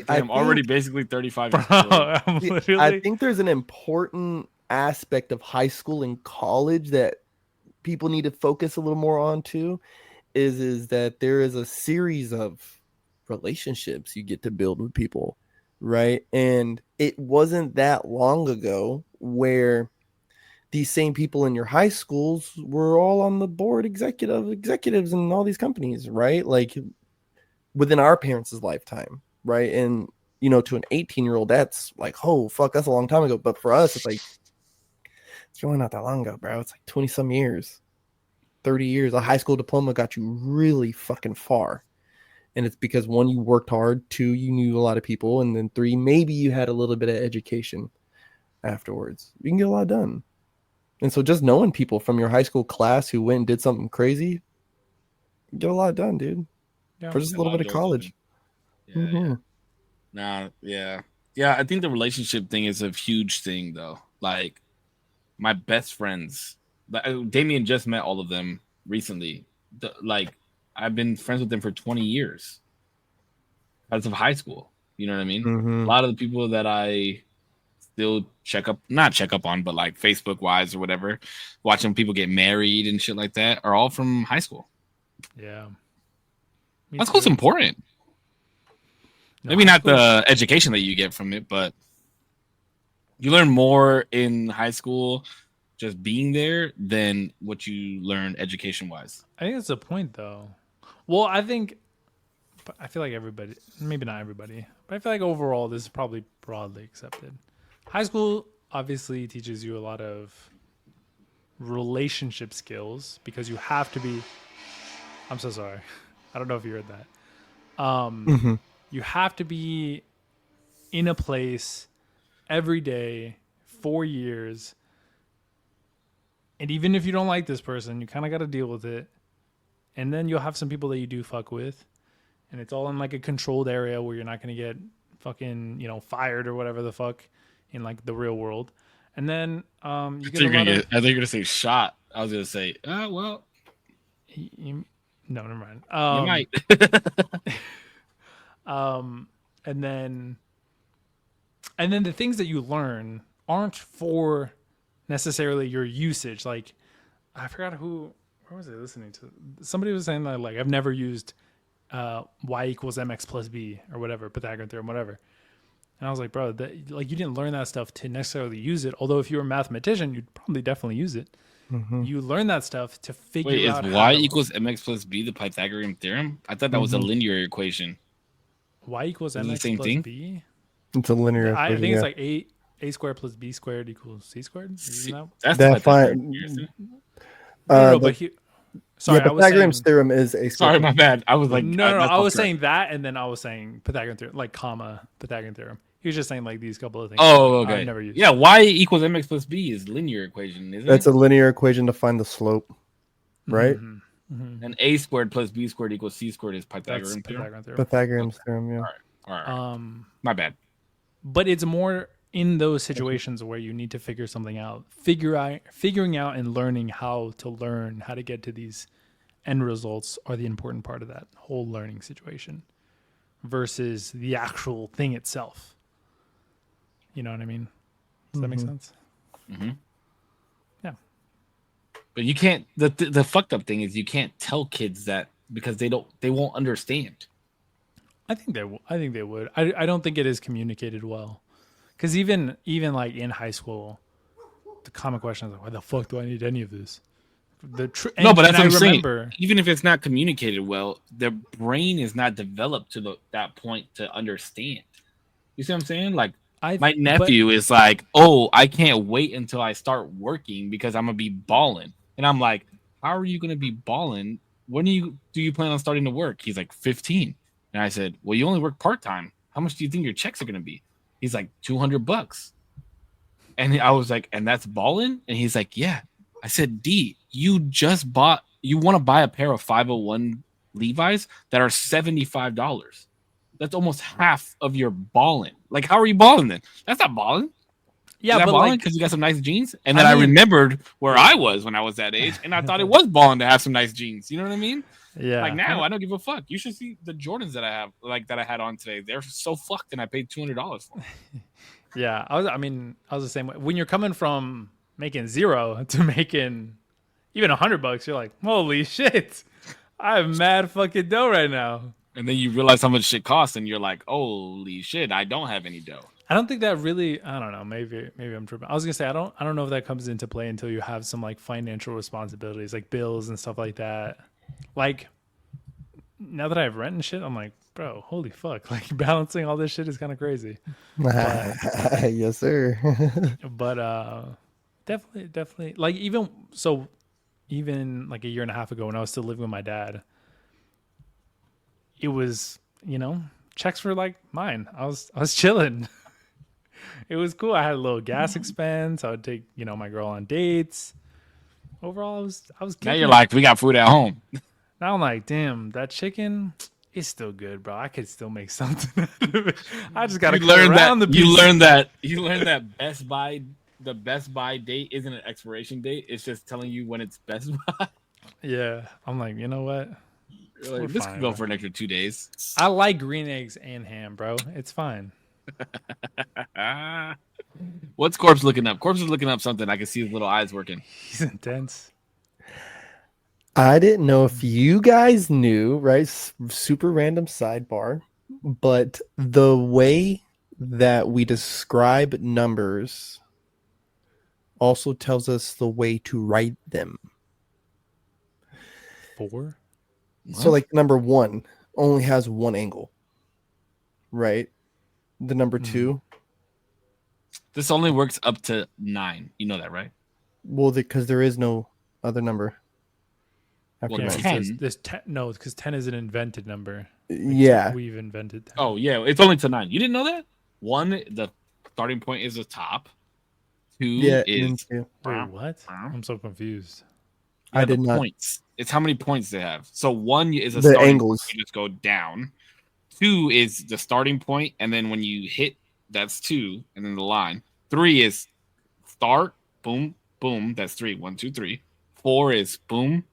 I'm already basically 35. bro, I'm See, literally. I think there's an important aspect of high school and college that people need to focus a little more on too, is that there is a series of relationships you get to build with people, right? And it wasn't that long ago where these same people in your high schools were all on the board executives in all these companies, right? Like within our parents' lifetime, right? And to an 18-year-old, that's like, oh fuck, that's a long time ago. But for us, it's like it's really not that long ago, bro. It's like 20 some years, 30 years. A high school diploma got you really fucking far. And it's because 1, you worked hard, 2, you knew a lot of people, and then 3, maybe you had a little bit of education afterwards. You can get a lot done. And so just knowing people from your high school class who went and did something crazy, you get a lot done, dude. Yeah. For just a little bit of college. Yeah, Mm-hmm. yeah. I think the relationship thing is a huge thing, though. Like my best friends, Damien just met all of them recently. I've been friends with them for 20 years as of high school. You know what I mean? Mm-hmm. A lot of the people that I still not check up on, but like Facebook wise or whatever, watching people get married and shit like that are all from high school. Yeah. High school's important. No, Maybe high not school- the education that you get from it, but you learn more in high school just being there than what you learn education wise. I think that's the point, though. Well, I feel like everybody, maybe not everybody, but I feel like overall this is probably broadly accepted. High school obviously teaches you a lot of relationship skills because you have to be. I'm so sorry. I don't know if you heard that. You have to be in a place every day, 4 years. And even if you don't like this person, you kind of got to deal with it. And then you'll have some people that you do fuck with. And it's all in like a controlled area where you're not going to get fucking, fired or whatever the fuck in like the real world. And then you get I thought you were going to say shot. I was going to say, well. No, never mind. You might. And then the things that you learn aren't for necessarily your usage. Like, I forgot where was I listening to? Somebody was saying that, like, I've never used y equals mx plus b or whatever, Pythagorean theorem, whatever. And I was like, bro, you didn't learn that stuff to necessarily use it. Although if you were a mathematician, you'd probably definitely use it. Mm-hmm. You learn that stuff to figure out. Wait, is y equals mx plus b the Pythagorean theorem? I thought that was a linear equation. Y equals Isn't mx same plus thing? b? It's a linear equation. I think it's like a squared plus b squared equals c squared. That's that fine. No, but sorry, yeah, Pythagorean's theorem is a. Sorry, my bad. I was like, no. I was saying that, and then I was saying Pythagorean theorem, like comma Pythagorean theorem. He was just saying like these couple of things. Oh, okay. I've never used. Yeah, y equals mx plus b is linear equation, isn't That's it? a linear equation to find the slope, right? Mm-hmm. Mm-hmm. And a squared plus b squared equals c squared is Pythagorean theorem. Pythagorean's theorem, yeah. All right. My bad. But it's more in those situations where you need to figure something out, figuring out and learning how to get to these end results are the important part of that whole learning situation versus the actual thing itself. You know what I mean? Does that make sense? Mm-hmm. Yeah. But you can't. The fucked up thing is you can't tell kids that because they won't understand. I think they would. I don't think it is communicated well. Because even like in high school, the common question is like, why the fuck do I need any of this? But that's what I'm saying. Even if it's not communicated well, their brain is not developed to that point to understand. You see what I'm saying? Like my nephew is like, oh, I can't wait until I start working because I'm gonna be balling. And I'm like, how are you gonna be balling? When do you plan on starting to work? He's like 15. And I said, well, you only work part-time. How much do you think your checks are going to be? He's like, $200. And I was like, and that's balling? And he's like, yeah. I said, D, you want to buy a pair of 501 Levi's that are $75. That's almost half of your balling. Like, how are you balling then? That's not balling. Yeah, Is that but balling like, because you got some nice jeans? And then I remembered where I was when I was that age, and I thought it was balling to have some nice jeans. You know what I mean? yeah. Like now, I don't give a fuck. You should see the Jordans that I have, like that I had on today. They're so fucked, and I paid $200 for them. Yeah, I was the same way. When you're coming from making 0 to making even $100, you're like, holy shit, I have mad fucking dough right now. And then you realize how much shit costs, and you're like, holy shit, I don't have any dough. I don't think that really. I don't know. Maybe I'm tripping. I was gonna say I don't know if that comes into play until you have some like financial responsibilities, like bills and stuff like that. Like now that I have rent and shit, I'm like, bro, holy fuck! Like balancing all this shit is kind of crazy. Yes, sir. But definitely. Like even like a year and a half ago when I was still living with my dad, it was checks were like mine. I was chilling. It was cool. I had a little gas expense. I would take, my girl on dates. Overall, I was Now you're like, we got food at home. Now I'm like, damn, that chicken is still good, bro. I could still make something out of it. I just gotta cut around the pieces. You learned that the Best Buy date isn't an expiration date. It's just telling you when it's Best Buy. Yeah. I'm like, you know what? Like, this could go for an extra 2 days. I like green eggs and ham, bro. It's fine. What's Korpsx looking up? Korpsx is looking up something. I can see his little eyes working. He's intense. I didn't know if you guys knew, right? Super random sidebar, but the way that we describe numbers also tells us the way to write them. 4? So like number 1 only has one angle, right? The number 2. This only works up to 9. You know that, right? Well, because there is no other number. Well, Yeah, 10. No, because 10 is an invented number. Yeah. We've invented 10. Oh, yeah. It's only to 9. You didn't know that? 1, the starting point is the top. 2 is... Wait, what? I'm so confused. I did not. Points. It's how many points they have. So 1 is a the starting angles. point. You just go down. 2 is the starting point, and then when you hit, that's 2, and then the line. 3 is start, boom, boom. That's 3. 1, 2, 3. 4 is boom,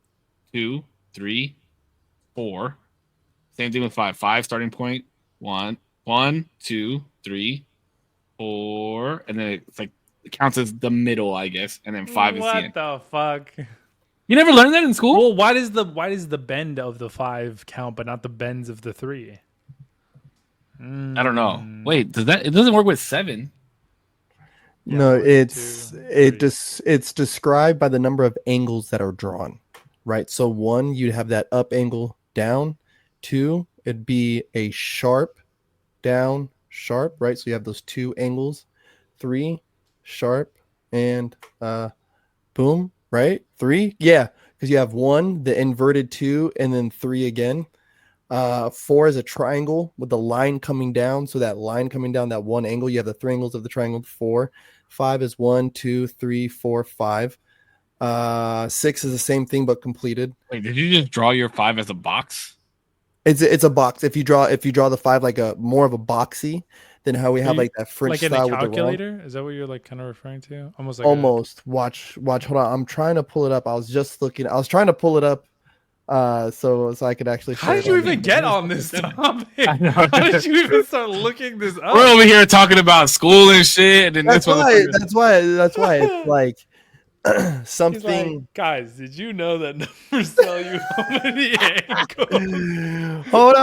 2, 3, 4. Same thing with 5. 5 starting point. 1, 2, 3, 4, and then it's like it counts as the middle, I guess, and then 5 is the end. What the fuck? You never learned that in school? Well, why does the bend of the 5 count, but not the bends of the 3? I don't know. Wait, it doesn't work with 7? Yeah, No, 1, it's 2, it's described by the number of angles that are drawn, right? So 1, you'd have that up angle down. 2, it'd be a sharp down, sharp, right? So you have those 2 angles. 3, sharp, and boom, right? 3, yeah, because you have 1, the inverted 2, and then 3 again. 4 is a triangle with the line coming down. So that line coming down, that 1 angle, you have the 3 angles of the triangle. 4, 5 is 1, 2, 3, 4, 5. 6 is the same thing but completed. Wait, did you just draw your 5 as a box? It's a box. If you draw the 5 like a more of a boxy than how we have like that French like in style a with the calculator. Is that what you're like kind of referring to? Almost like almost. Watch. Hold on. I'm trying to pull it up. I was trying to pull it up. So I could actually. How did you even get on this topic? How did you even start looking this up? We're over here talking about school and shit, and That's why it's like something. Like, guys, did you know that numbers tell you how many angles? Hold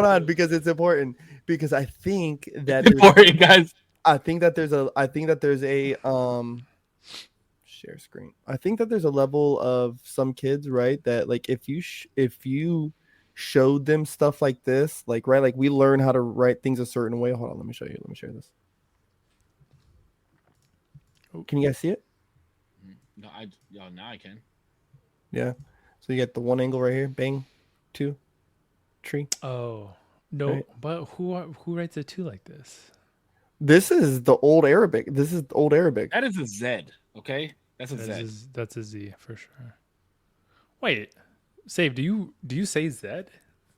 on, because it's important. Because I think that important, guys. I think that there's a share screen. I think that there's a level of some kids, right, that like if you showed them stuff like this, like right, like we learn how to write things a certain way. Hold on, let me show you. Let me share this. Can you guys see it? No, now I can. Yeah. So you get the 1 angle right here, bang, 2. tree. Oh no, Right. but who writes a 2 like this? This is the old Arabic. This is old Arabic. That is a Z. Okay, that's a Z. That's a Z for sure. Wait, Save. Do you say Z?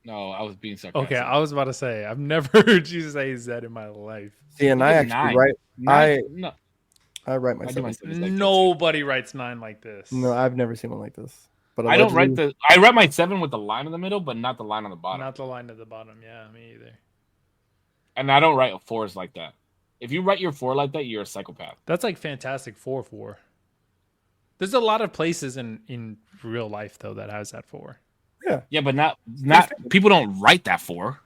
No, I was being sarcastic. Okay, I was about to say I've never heard you say Z in my life. See, and I actually Nine. write. No, I write I my do my sevens. sevens like that too. Nobody writes 9 like this. No, I've never seen one like this. But I don't write allegedly- I write my 7 with the line in the middle, but not the line on the bottom. Not the line at the bottom. Yeah, me either. And I don't write 4s like that. If you write your 4 like that, you're a psychopath. That's like Fantastic 4. There's a lot of places in real life though that has that 4. Yeah, but not people don't write that 4.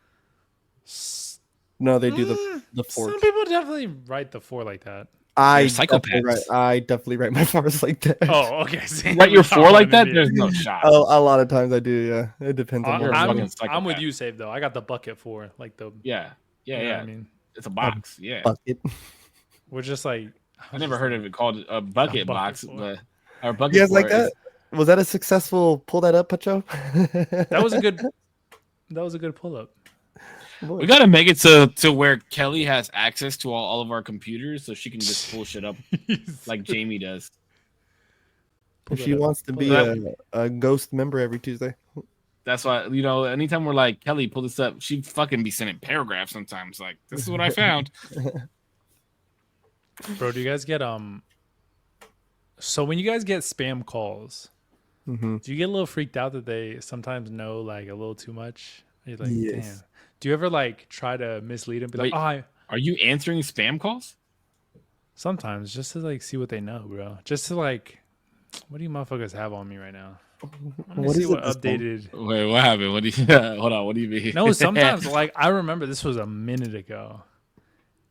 No, they do the Some fours. people definitely write the 4 like that. I psychopaths. definitely write my fours like that. Oh, okay. See, Write your 4 like that, There's there's no shot. Oh, a lot of times I do. Yeah, it depends on You're a what I'm fucking doing. psychopath. I'm with you, Save though. I got the bucket 4, like the Yeah. you know Yeah. what I mean, It's a box. Yeah. Bucket. we're just like I never heard of it called a bucket box, for. but our bucket. You guys like for is- that? Was that a successful pull that up, Pacho? that was a good pull up. We gotta make it to where Kelly has access to all of our computers, so she can just pull shit up like Jamie does. If she wants to be a ghost member every Tuesday. That's why anytime we're like, Kelly, pull this up, she fucking be sending paragraphs sometimes. Like, this is what I found. Bro, do you guys get so when you guys get spam calls, Mm-hmm. do you get a little freaked out that they sometimes know like a little too much? You're like, Yes. damn. Do you ever like try to mislead them? Be Wait. like, Are you answering spam calls? sometimes just to like see what they know, bro. Just to like, what do you motherfuckers have on me right now? Let me What see is what it this time? updated. Wait, what happened? What do you? Hold on. What do you mean? No, sometimes like I remember this was a minute ago,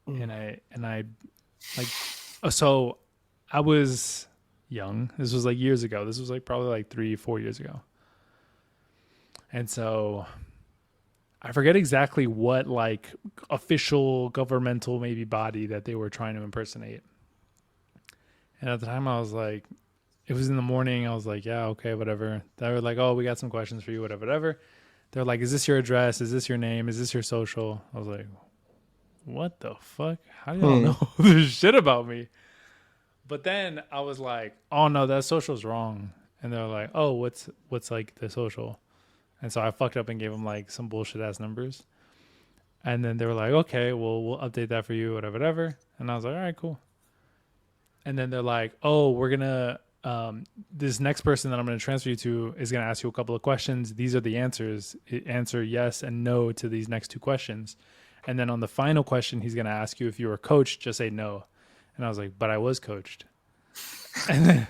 and I like so I was young. This was like years ago. This was like probably like 3-4 years ago, and so I forget exactly what like official governmental maybe body that they were trying to impersonate. And at the time I was like, it was in the morning. I was like, yeah, okay, whatever. They were like, oh, we got some questions for you, whatever. They're like, is this your address? Is this your name? Is this your social? I was like, what the fuck? How do y'all know this shit about me? But then I was like, oh no, that social's wrong. And they're like, oh, what's like the social? And so I fucked up and gave them like some bullshit ass numbers. And then they were like, okay, well, we'll update that for you, whatever. And I was like, all right, cool. And then they're like, oh, we're going to, this next person that I'm going to transfer you to is going to ask you a couple of questions. These are the answers. Answer yes and no to these next 2 questions. And then on the final question, he's going to ask you if you were coached, just say no. And I was like, but I was coached. And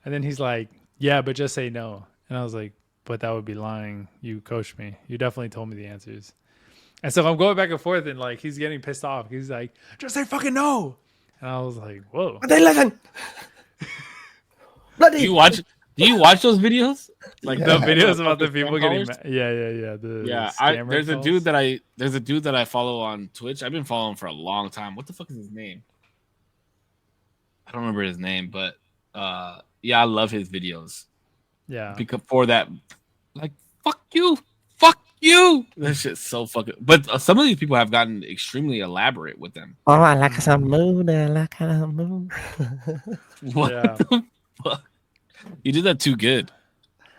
then he's like, yeah, but just say no. And I was like, but that would be lying. You coached me. You definitely told me the answers. And so I'm going back and forth and like, he's getting pissed off. He's like, just say fucking no. And I was like, whoa. But they listen. Do you watch those videos? Like The videos the about the fucking people spam getting callers? yeah. The Yeah, scammer there's a calls. dude that I follow on Twitch. I've been following for a long time. What the fuck is his name? I don't remember his name, but yeah, I love his videos. Yeah. Because for that, like, fuck you. That shit's so fucking. But some of these people have gotten extremely elaborate with them. Oh, I like some moon. I like some moon. What Yeah. the fuck? You did that too good.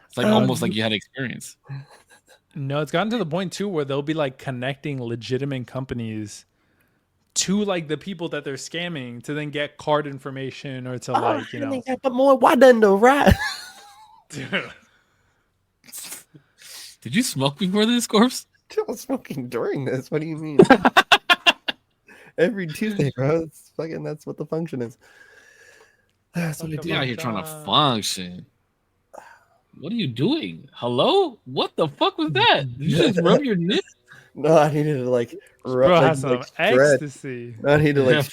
It's like almost like you had experience. No, it's gotten to the point too where they'll be like connecting legitimate companies to like the people that they're scamming to then get card information or to like, you know. But more, why doesn't the right? Dude. Did you smoke before this, Corpse? I was smoking during this. What do you mean? Every Tuesday, bro. It's fucking, that's what the function is. That's what I do. You're out here trying to function. What are you doing? Hello? What the fuck was that? Did you just rub your nip? No, I needed to like, Bro like, has some like stretch. ecstasy. I need to like,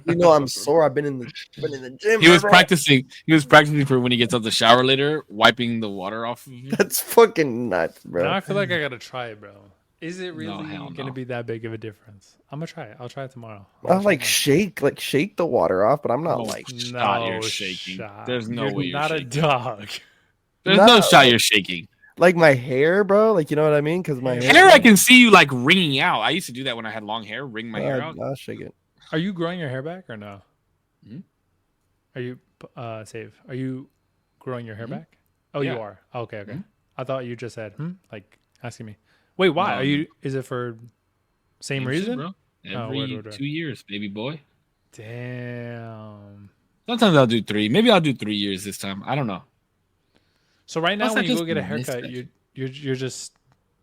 you know, I'm sore. I've been in the gym. He was bro. practicing. He was practicing for when he gets out the shower later, wiping the water off of you. That's fucking nuts, bro. Now I feel like I gotta try it, bro. Is it really hell gonna no. be that big of a difference? I'm gonna try it. I'll try it tomorrow. I'll like shake the water off, but I'm not No like. shot you're shaking. shot. There's no way you're not shaking. a dog. There's No. no shot you're shaking. like my hair, bro. Like you know what I mean? Because my Hair, I can see you like wringing out. I used to do that when I had long hair, wring my hair out. I'll shake it. Are you growing your hair back or no? Mhm. Are you save? Are you growing your hair Mhm. back? Oh, Yeah. you are. Okay, okay. Mhm. I thought you just said like asking me. Wait, why? No, Are you? Is it for same same shit, reason? bro. Every 2 years, baby boy. Damn. Sometimes I'll do 3. Maybe I'll do 3 years this time. I don't know. So right now, Plus, I when you go just get a miss haircut, that shit. you're just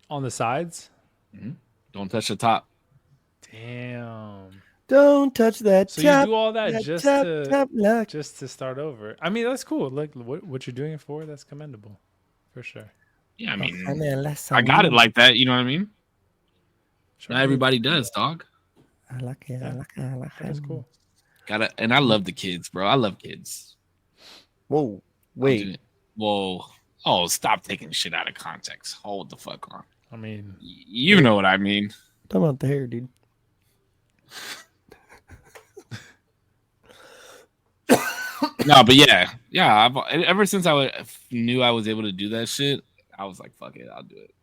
on the sides. Don't touch the top. Damn. Don't touch that So top. you do all that That just top, to top lock. start over. I mean, that's cool. Like what you're doing it for, that's commendable, for sure. Yeah, I mean, Unless I got it like that. You know what I mean? Sure. Not everybody does, dog. I like it. I Yeah. like it. I like it. That's cool. And I love the kids, bro. I love kids. Whoa. I'll do Wait. it. Whoa. Oh, stop taking shit out of context. Hold the fuck on. I mean, You know what I mean. Talk about the hair, dude. No, but yeah. Ever since knew I was able to do that shit, I was like, fuck it, I'll do it.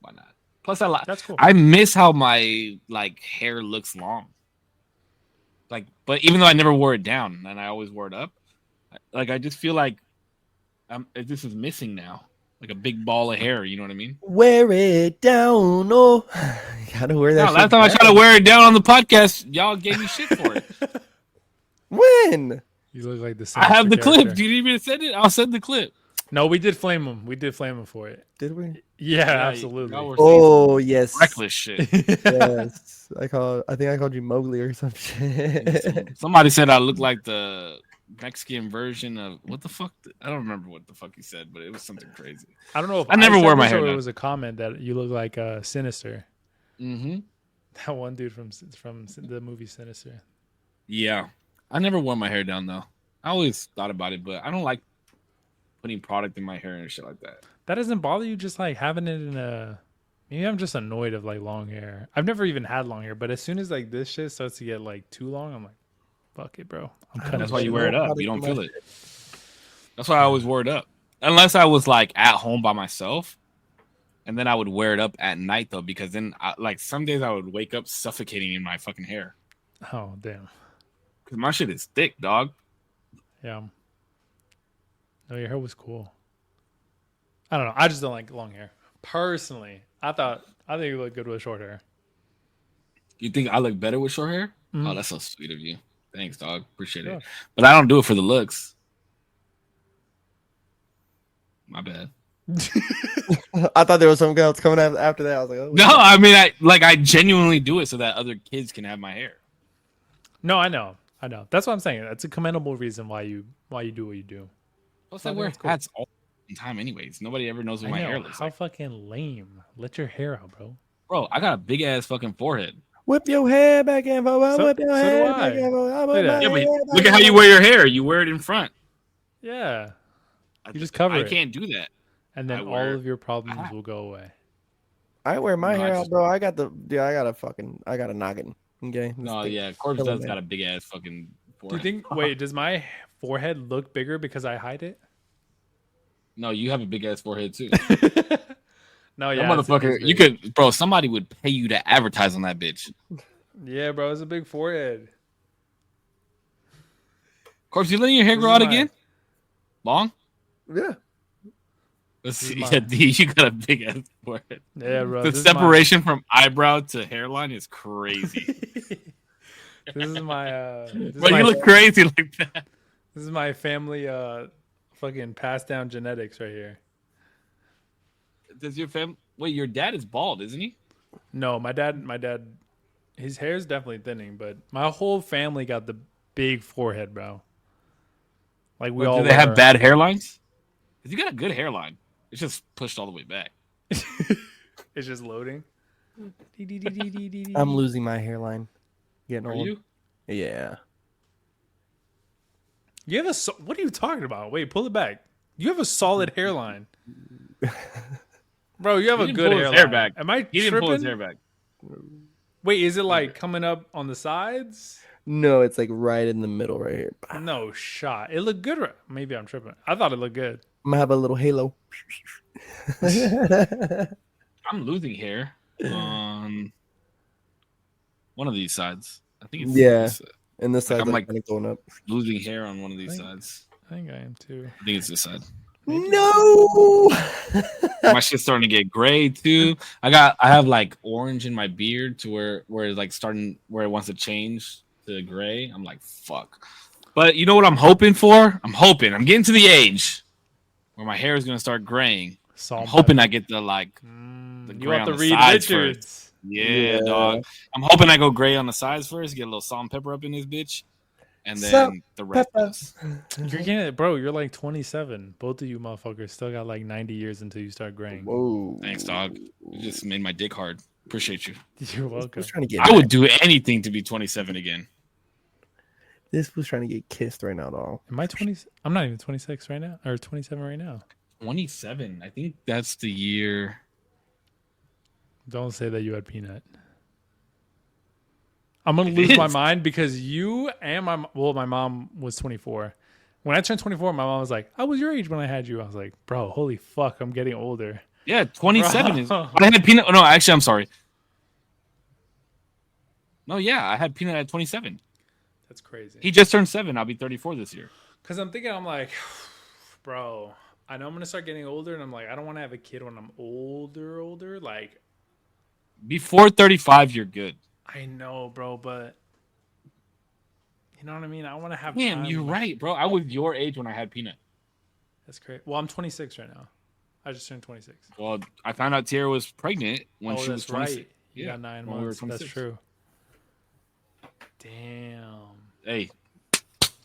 Why not? Plus, that's cool. I miss how my like hair looks long. Like, but even though I never wore it down and I always wore it up, like I just feel like this is missing now, like a big ball of hair. You know what I mean? Wear it down. Oh, you gotta wear that. No, last time I tried to wear it down on the podcast, y'all gave me shit for it. When? You look like the I have the character. clip. Do you need me to send it? I'll send the clip. No, we did flame him. We did flame him for it. Did we? Yeah, Yeah, absolutely. y'all were Oh yes. reckless shit. Yes. I think I called you Mowgli or some shit. Somebody said I look like the Mexican version of what the fuck? I don't remember what the fuck he said, but it was something crazy. I don't know if I never said wear my this hair or down. it was a comment that you look like Sinister. Mm-hmm. That one dude from the movie Sinister. Yeah, I never wore my hair down though. I always thought about it, but I don't like putting product in my hair and shit like that. That doesn't bother you, just like having it in a. Maybe I'm just annoyed of like long hair. I've never even had long hair, but as soon as like this shit starts to get like too long, I'm like, fuck it, bro. I'm cutting. That's why this you shit wear it off. up. You don't feel it. That's why I always wore it up. Unless I was like at home by myself, and then I would wear it up at night though, because then like some days I would wake up suffocating in my fucking hair Oh damn. because my shit is thick, dog. Yeah. No, your hair was cool. I don't know. I just don't like long hair. Personally, I think you look good with short hair. You think I look better with short hair? Mhm. Oh, that's so sweet of you. Thanks, dog. Appreciate Yeah. it. But I don't do it for the looks. My bad. I thought there was something else coming after that. I was like, oh, No, I mean, I genuinely do it so that other kids can have my hair. No, I know. That's what I'm saying. That's a commendable reason why you do what you do. Plus, I I think wear that's cool. hats all the time, anyways. Nobody ever knows what I my know. hair looks How like. fucking lame. Let your hair out, bro. Bro, I got a big ass fucking forehead. whip your hair back and forth. So- Whip your so do hair I. back and forth. I Look whip at my that. Yeah, but hair back look at and how you forth. wear your hair. You wear it in front. Yeah. You just cover I it. can't do that. And then I all wear of your problems hat. will go away. I wear my No, I hair out, just- bro. I got a noggin. Okay. No, This yeah, thing- Korpsx killing does me. got a big ass fucking Do you forehead. think? Wait, does my forehead look bigger because I hide it? No, you have a big ass forehead too. No, That yeah, motherfucker, it's you big. could, bro. Somebody would pay you to advertise on that bitch. Yeah, bro, it's a big forehead. Korpsx, you letting your hair This grow is out my- again? Long? Yeah. Let's This see. is my- Yeah, D, you got a big ass forehead. Yeah, bro. The this is my- separation from eyebrow to hairline is crazy. This is my this is Bro, my, you look crazy like that. this is my family fucking passed down genetics right here. Does your fam? Wait, your dad is bald, isn't he? No, my dad his hair's definitely thinning, but my whole family got the big forehead, bro. Like we Or all do they have wear- bad hairlines? 'Cause you got a good hairline. It's just pushed all the way back. It's just loading. I'm losing my hairline. Getting Are old. you? Yeah. You have what are you talking about? Wait, pull it back. You have a solid hairline. Bro, you have He a didn't good pull his hairline. hair back. Am I He didn't pull his tripping? hair back. Wait, is it like coming up on the sides? No, it's like right in the middle right here. I'm No shot. It looked good. Maybe I'm tripping. I thought it looked good. gonna have a little halo. I'm losing hair on one of these sides. I think it's Yeah. this, And this Like, side's I'm like like- kind of going up. losing hair on one of these Think- sides. I think I am too. I think it's this side. No. My shit's starting to get gray too. I have like orange in my beard to where it's like starting where it wants to change to gray. I'm like, fuck. But you know what I'm hoping for? I'm getting to the age where my hair is gonna start graying. Salt I'm hoping pepper. I get the like the You gray want on the the Reed sides Richards? Yeah, Yeah. dog. I'm hoping I go gray on the sides first, get a little salt and pepper up in this bitch, and then Salt, the rest. pepper. goes. You're getting, bro. You're like 27. Both of you motherfuckers still got like 90 years until you start graying. Whoa. Thanks, dog. You just made my dick hard. Appreciate you. You're welcome. Was trying to get I would do anything to be 27 again. This was trying to get kissed right now, dog. Am I 20? I'm not even 26 right now, or 27 right now. 27. I think that's the year. Don't say that you had peanut. I'm gonna It lose my is. mind because you and my mom was 24. When I turned 24, my mom was like, "I was your age when I had you." I was like, "Bro, holy fuck, I'm getting older." Yeah, 27 is. Bro. I had peanut. Oh, no, actually, I'm sorry. No, yeah, I had peanut at 27. That's crazy. He just turned 7. I'll be 34 this year. Because I'm thinking, I'm like, bro, I know I'm gonna start getting older, and I'm like, I don't want to have a kid when I'm older. Like, Before 35, you're good. I know, bro, but you know what I mean. I want to have. Man, time. you're right, bro. I was your age when I had peanut. That's crazy. Well, I'm 26 right now. I just turned 26. Well, I found out Tierra was pregnant when she was that's 26. right. You Yeah, got 9 when we were months. That's 26. true. Damn. Hey,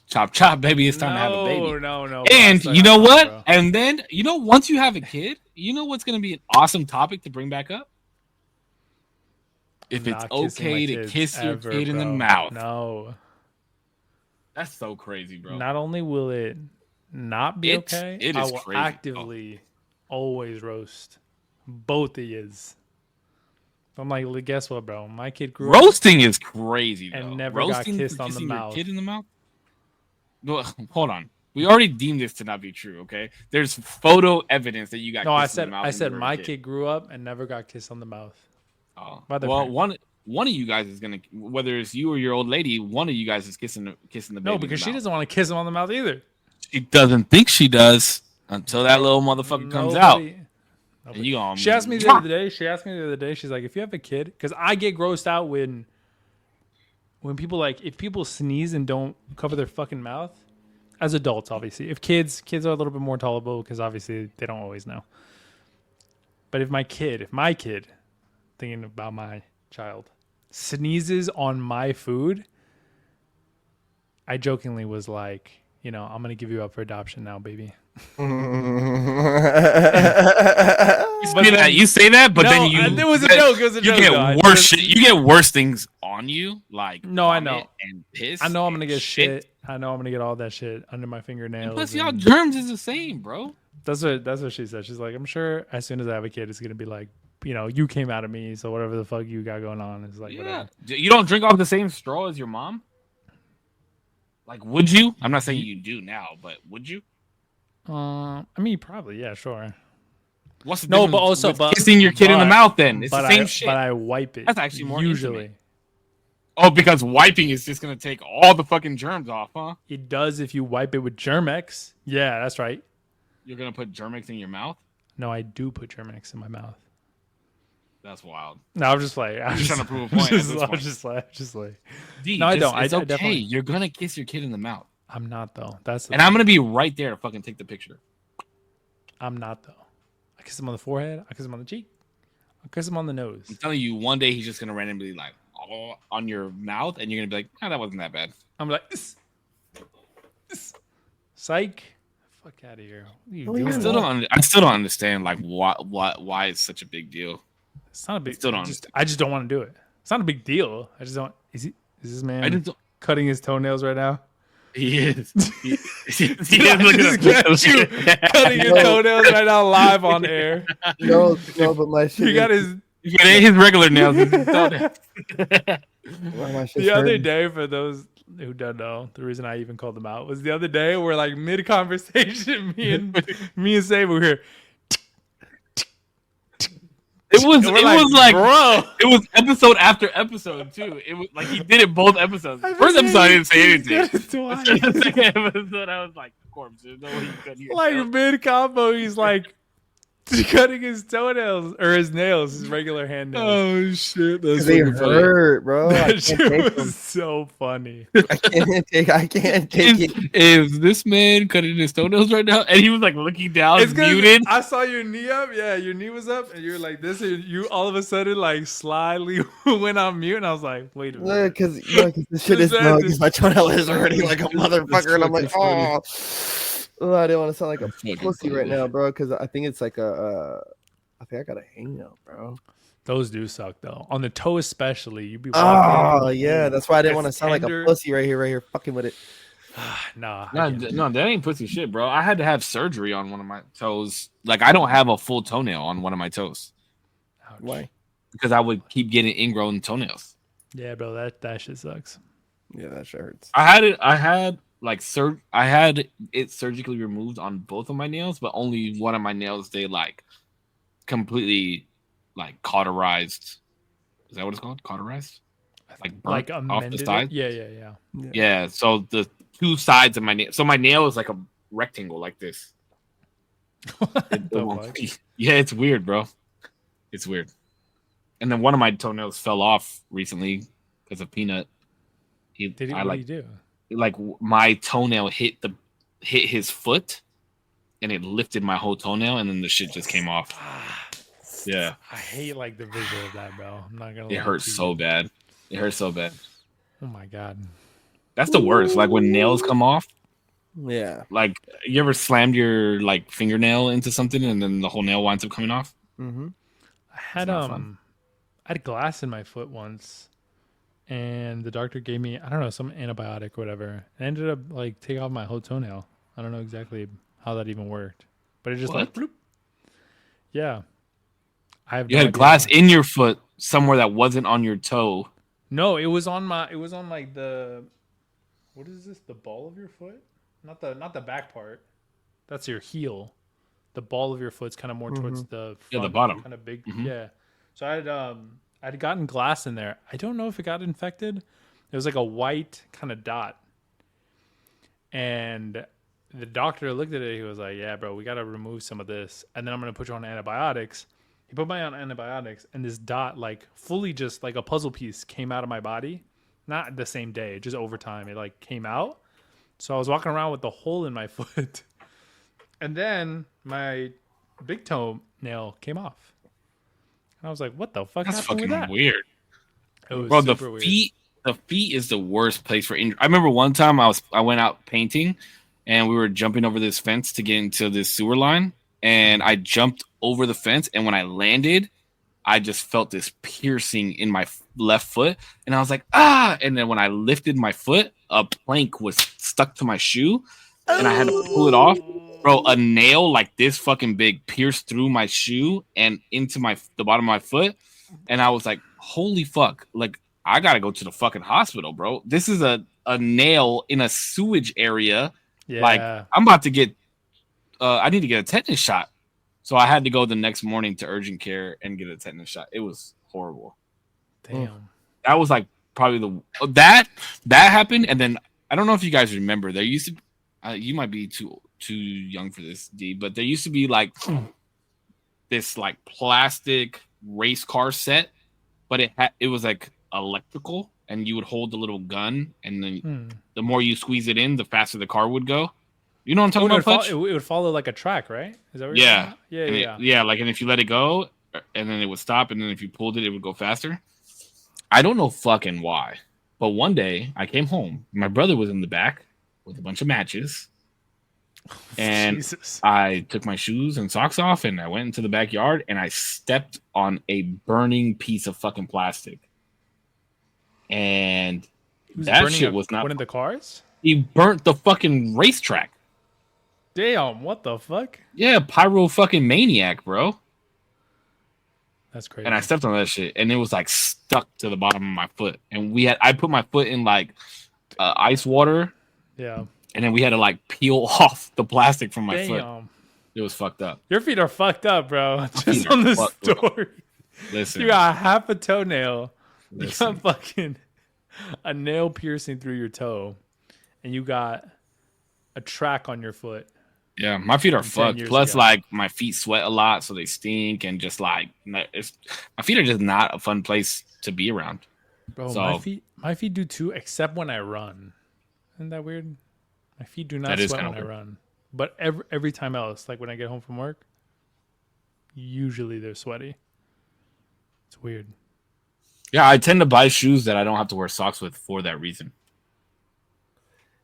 chop, chop, baby. It's time to have a baby. No. bro, And I still you got know time, what? bro. And then, once you have a kid, you know what's going to be an awesome topic to bring back up? If it's Not kissing my okay to kids kiss your ever, kid in the bro. mouth. No. That's so crazy, bro. Not only will it not be It's- okay, it I is will crazy. actively always roast both of yous. I'm like, "Well, guess what, bro? My kid grew up Roasting is crazy, though. and never got Roasting kissed for on the kissing your mouth. kid in the mouth? Well, hold on. We already deemed this to not be true, okay? There's photo evidence that you got No, kissed in the mouth I when said you were a my kid grew up and never got kissed on the mouth. Oh. by their Well, parents. one of you guys is gonna, whether it's you or your old lady, one of you guys is kissing the baby. No, in because the she mouth. doesn't want to kiss him on the mouth either. She doesn't think she does until that little motherfucker comes out. Nobody- And you going, She asked me the other day. She's like, "If you have a kid," because I get grossed out when people if people sneeze and don't cover their fucking mouth. As adults, obviously. If kids are a little bit more tolerable because obviously they don't always know. But if my kid, thinking about my child, sneezes on my food, I jokingly was like, I'm gonna give you up for adoption now, baby. You say that, but then you. It was a joke. It was a You joke. get though. worse shit. You get worse things on you, like No, I vomit know. and piss. I know I'm gonna and get shit. I know I'm gonna get all that shit under my fingernails. Plus, y'all and- germs is the same, bro. That's what she said. She's like, I'm sure as soon as I have a kid, it's gonna be like, you came out of me, so whatever the fuck you got going on is like Yeah. whatever. You don't drink off the same straw as your mom? Like, would you? I'm not saying you do now, but would you? I mean, probably, yeah, sure. What's the No, difference but also, with but kissing your kid in the but- mouth? Then it's but the same I, shit. But I wipe it. That's actually more usually. intimate. Oh, because wiping is just gonna take all the fucking germs off, huh? It does if you wipe it with Germex. Yeah, that's right. You're gonna put Germix in your mouth? No, I do put Germex in my mouth. That's wild. No, I'm just like, I'm just trying to prove a point at this I'm point. just like, D, No, I don't. It's I okay. definitely- You're gonna kiss your kid in the mouth, I'm not though. That's the and I'm gonna be right there to fucking take the picture. I'm not though. I kiss him on the forehead. I kiss him on the cheek. I kiss him on the nose. I'm telling you, one day he's just gonna randomly like all on your mouth, and you're gonna be like, "Ah, that wasn't that bad." I'm like, psych. Fuck out of here. What are you Oh, yeah. doing? I still don't understand like why it's such a big deal. It's not a big. Still don't I just don't want to do it. It's not a big deal. I just don't. Is this man I just don't. cutting his toenails right now? He is. He is I looking just got you cutting his toenails right now live on air. no, but my shit. He got his Yeah, his regular nails. The other day, for those who don't know, the reason I even called them out was the other day we're like mid conversation, me and Sabe were here. It was like bro. It was episode after episode too. It was like he did it both episodes. First episode I didn't say anything. The second episode I was like, Corpse, there's no way you could hear. Like mid combo, he's like cutting his toenails or his nails, his regular hand nails. Oh shit, that's they hurt, bro. That shit was so funny. I can't take it. Is this man cutting his toenails right now? And he was like looking down, It's muted. I saw your knee up. Yeah, your knee was up, and you were like this. And you all of a sudden like slyly went on mute, and I was like, wait a minute, Because this shit is because my toenail is hurting like a motherfucker, and I'm like, oh. Oh, I didn't want to sound like a pussy right now, bro. Because I think it's like I think I got a hangnail, bro. Those do suck though. On the toe especially, you be. Oh yeah, that's why I didn't want to sound like a pussy right here, fucking with it. No, that ain't pussy shit, bro. I had to have surgery on one of my toes. Like I don't have a full toenail on one of my toes. Ouch. Why? Because I would keep getting ingrown toenails. Yeah, bro, that shit sucks. Yeah, that shit hurts. I had it surgically removed on both of my nails, but only one of my nails they like completely like cauterized. Is that what it's called? Cauterized? Like burnt off the side? Yeah. So the two sides of my nail. So my nail is like a rectangle like this. Yeah, it's weird, bro. It's weird. And then one of my toenails fell off recently because of Peanut. What did he do? Like my toenail hit his foot, and it lifted my whole toenail, and then the shit just came off. Yeah, I hate like the visual of that, bro. I'm not gonna. It hurts so bad. It hurts so bad. Oh my god, that's the worst. Like when nails come off. Yeah. Like you ever slammed your like fingernail into something, and then the whole nail winds up coming off? Mm-hmm. I had glass in my foot once. And the doctor gave me, I don't know, some antibiotic or whatever. I ended up like taking off my whole toenail. I don't know exactly how that even worked, but it just like, bloop. Yeah. You had glass in your foot somewhere that wasn't on your toe. No, it was on like the, what is this? The ball of your foot? Not the back part. That's your heel. The ball of your foot's kind of more towards the front, the bottom. Kind of big. Mm-hmm. Yeah. So I'd gotten glass in there. I don't know if it got infected. It was like a white kind of dot. And the doctor looked at it. He was like, yeah, bro, we got to remove some of this. And then I'm going to put you on antibiotics. He put me on antibiotics. And this dot, like fully just like a puzzle piece came out of my body. Not the same day, just over time. It like came out. So I was walking around with the hole in my foot. And then my big toe nail came off. I was like, "What the fuck That's happened with that?" Weird. It was bro, super weird. The feet is the worst place for injury. I remember one time I went out painting, and we were jumping over this fence to get into this sewer line, and I jumped over the fence, and when I landed, I just felt this piercing in my left foot, and I was like, ah! And then when I lifted my foot, a plank was stuck to my shoe, and I had to pull it off. Bro, a nail like this fucking big pierced through my shoe and into the bottom of my foot. And I was like, holy fuck. Like, I gotta go to the fucking hospital, bro. This is a nail in a sewage area. Yeah. Like, I'm about to get, I need to get a tetanus shot. So I had to go the next morning to urgent care and get a tetanus shot. It was horrible. Damn. That was like probably that happened. And then I don't know if you guys remember, there used to, you might be too young for this, D, but there used to be like this like plastic race car set, but it was like electrical, and you would hold the little gun, and then the more you squeeze it in, the faster the car would go. You know what I'm talking about? It would follow like a track, right? Is that what you're saying? Yeah. Like, and if you let it go, and then it would stop, and then if you pulled it, it would go faster. I don't know fucking why, but one day I came home. My brother was in the back with a bunch of matches. And Jesus. I took my shoes and socks off, and I went into the backyard, and I stepped on a burning piece of fucking plastic. And that shit was not one of the cars. He burnt the fucking racetrack. Damn! What the fuck? Yeah, pyro fucking maniac, bro. That's crazy. and I stepped on that shit, and it was like stuck to the bottom of my foot. And I put my foot in like ice water, Yeah. and then we had to like peel off the plastic from my foot. Damn. It was fucked up. Your feet are fucked up, bro. feet Just are on the fucked, bro. story. Listen, You got half a toenail. listen. You got fucking a nail piercing through your toe, and you got a track on your foot. Yeah, my feet are 10 fucked. years Plus, ago. like my feet sweat a lot, so they stink, and just like my feet are just not a fun place to be around. Bro, So- my feet do too, except when I run. Isn't that weird? My feet do not That is sweat kinda when I weird. run. But every time else, like when I get home from work, usually they're sweaty. It's weird. Yeah, I tend to buy shoes that I don't have to wear socks with for that reason.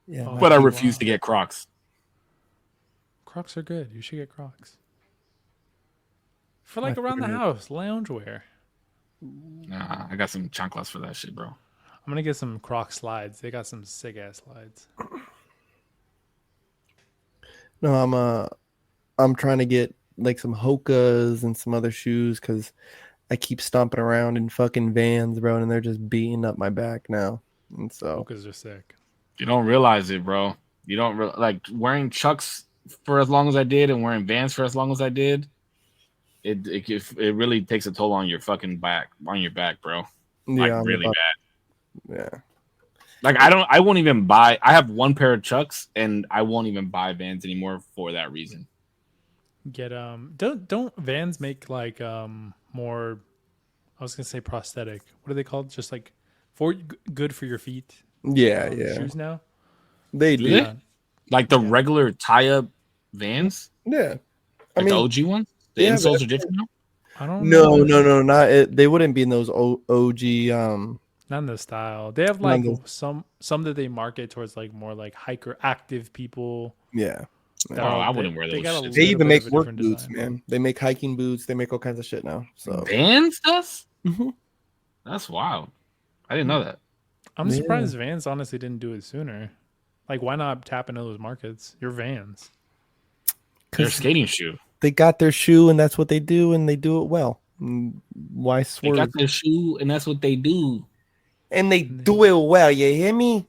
Yeah, Oh, my But I feet- refuse to get Crocs. Crocs are good. You should get Crocs. For My like around the feet are- house, loungewear. Nah, I got some chanclas for that shit, bro. I'm gonna get some Croc slides. They got some sick ass slides. No, I'm trying to get like some Hokas and some other shoes because I keep stomping around in fucking Vans, bro, and they're just beating up my back now. And so Hokas are sick. You don't realize it, bro. You don't like wearing Chucks for as long as I did and wearing Vans for as long as I did. It really takes a toll on your fucking back, bro. Like yeah, I'm really about- bad. yeah. Like I won't even buy. I have one pair of Chucks, and I won't even buy Vans anymore for that reason. Get don't Vans make like more, I was gonna say prosthetic. What are they called? Just like good for your feet. Yeah, yeah. Shoes now. They Do do. they? Yeah. Like the Yeah. regular tie-up Vans, Yeah. I like mean, the OG ones. The yeah, insoles but- are different now. I don't no, know. not it. They wouldn't be in those OG. Not in the style. They have Not like in some that they market towards like more like hiker active people. Yeah. that Oh, are- I wouldn't wear they those got a shits. They little even bit make of a work different boots, design. man. They make hiking boots. They make all kinds of shit now. So Vans does? Mhm. That's wild. I didn't know that. I'm Yeah. surprised Vans honestly didn't do it sooner. Like, why not tap into those markets? Your Vans. They're a 'Cause skating shoe. they got their shoe and that's what they do and they do it well. Why They swerve? got their shoe, and that's what they do. And they do it well. You hear me?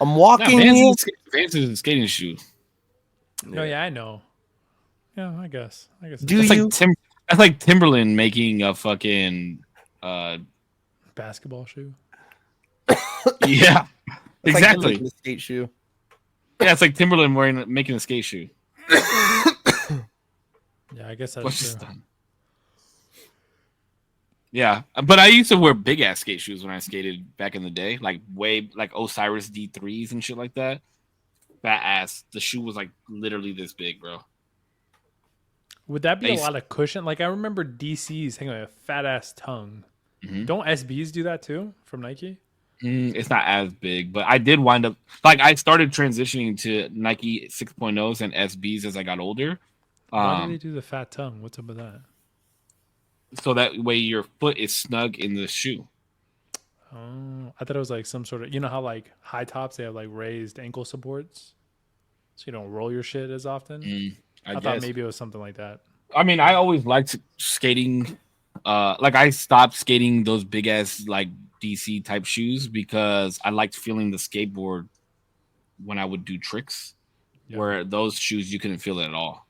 I'm Nah, walking Vans, here. Vans is a skating shoe. Oh yeah, I know. Yeah, I guess. Do That's you? like that's like Timberland making a fucking Basketball shoe. yeah. It's like Exactly. the skate shoe. Yeah, it's like Timberland making a skate shoe. Yeah, I guess What's that's just true. done? Yeah, but I used to wear big ass skate shoes when I skated back in the day, like like Osiris D3s and shit like that. Fat ass. The shoe was like literally this big, bro. Would that be They a s- lot of cushion? Like I remember DC's hanging like a fat ass tongue. Mhm. Don't SBs do that too from Nike? It's not as big, but I did wind up like I started transitioning to Nike 6.0s and SBs as I got older. Why do they do the fat tongue? What's up with that? So that way your foot is snug in the shoe. Oh, I thought it was like some sort of, you know how like high tops they have like raised ankle supports, so you don't roll your shit as often. I I thought guess. maybe it was something like that. I mean, I always liked skating. Like I stopped skating those big ass like DC type shoes because I liked feeling the skateboard when I would do tricks. Yeah. Where those shoes you couldn't feel it at all.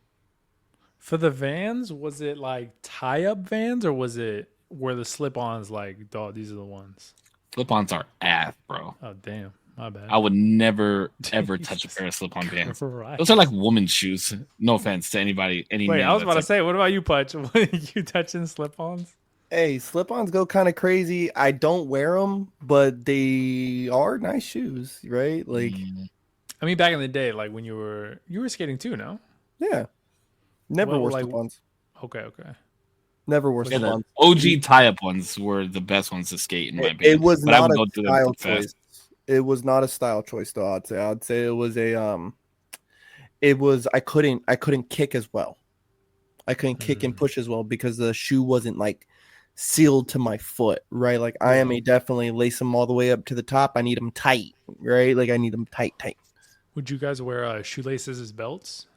For the Vans, was it like tie up Vans or was it where the slip ons like, dog, these are the ones? Slip-ons are ass, bro. Oh damn, my bad. I would never ever touch a pair of slip-on Vans. Right. Those are like woman's shoes. No offense to anybody. Wait, man I was about to that's say, what about you, Putch? What, you touching slip ons? Hey, slip-ons go kind of crazy. I don't wear them, but they are nice shoes, right? Like, I mean, back in the day, like when you were skating too, no? yeah. Never What, wore like- slip-ons. Okay. Never wore Yeah, the slip-ons. OG tie-up ones were the best ones to skate in my opinion. It was But I not would a go through them style too fast. choice. It was not a style choice, though. I'd say it was a It was I couldn't kick as well. I couldn't kick and push as well because the shoe wasn't like sealed to my foot, right? Like I am a definitely lace them all the way up to the top. I need them tight, right? Like I need them tight. Would you guys wear shoelaces as belts?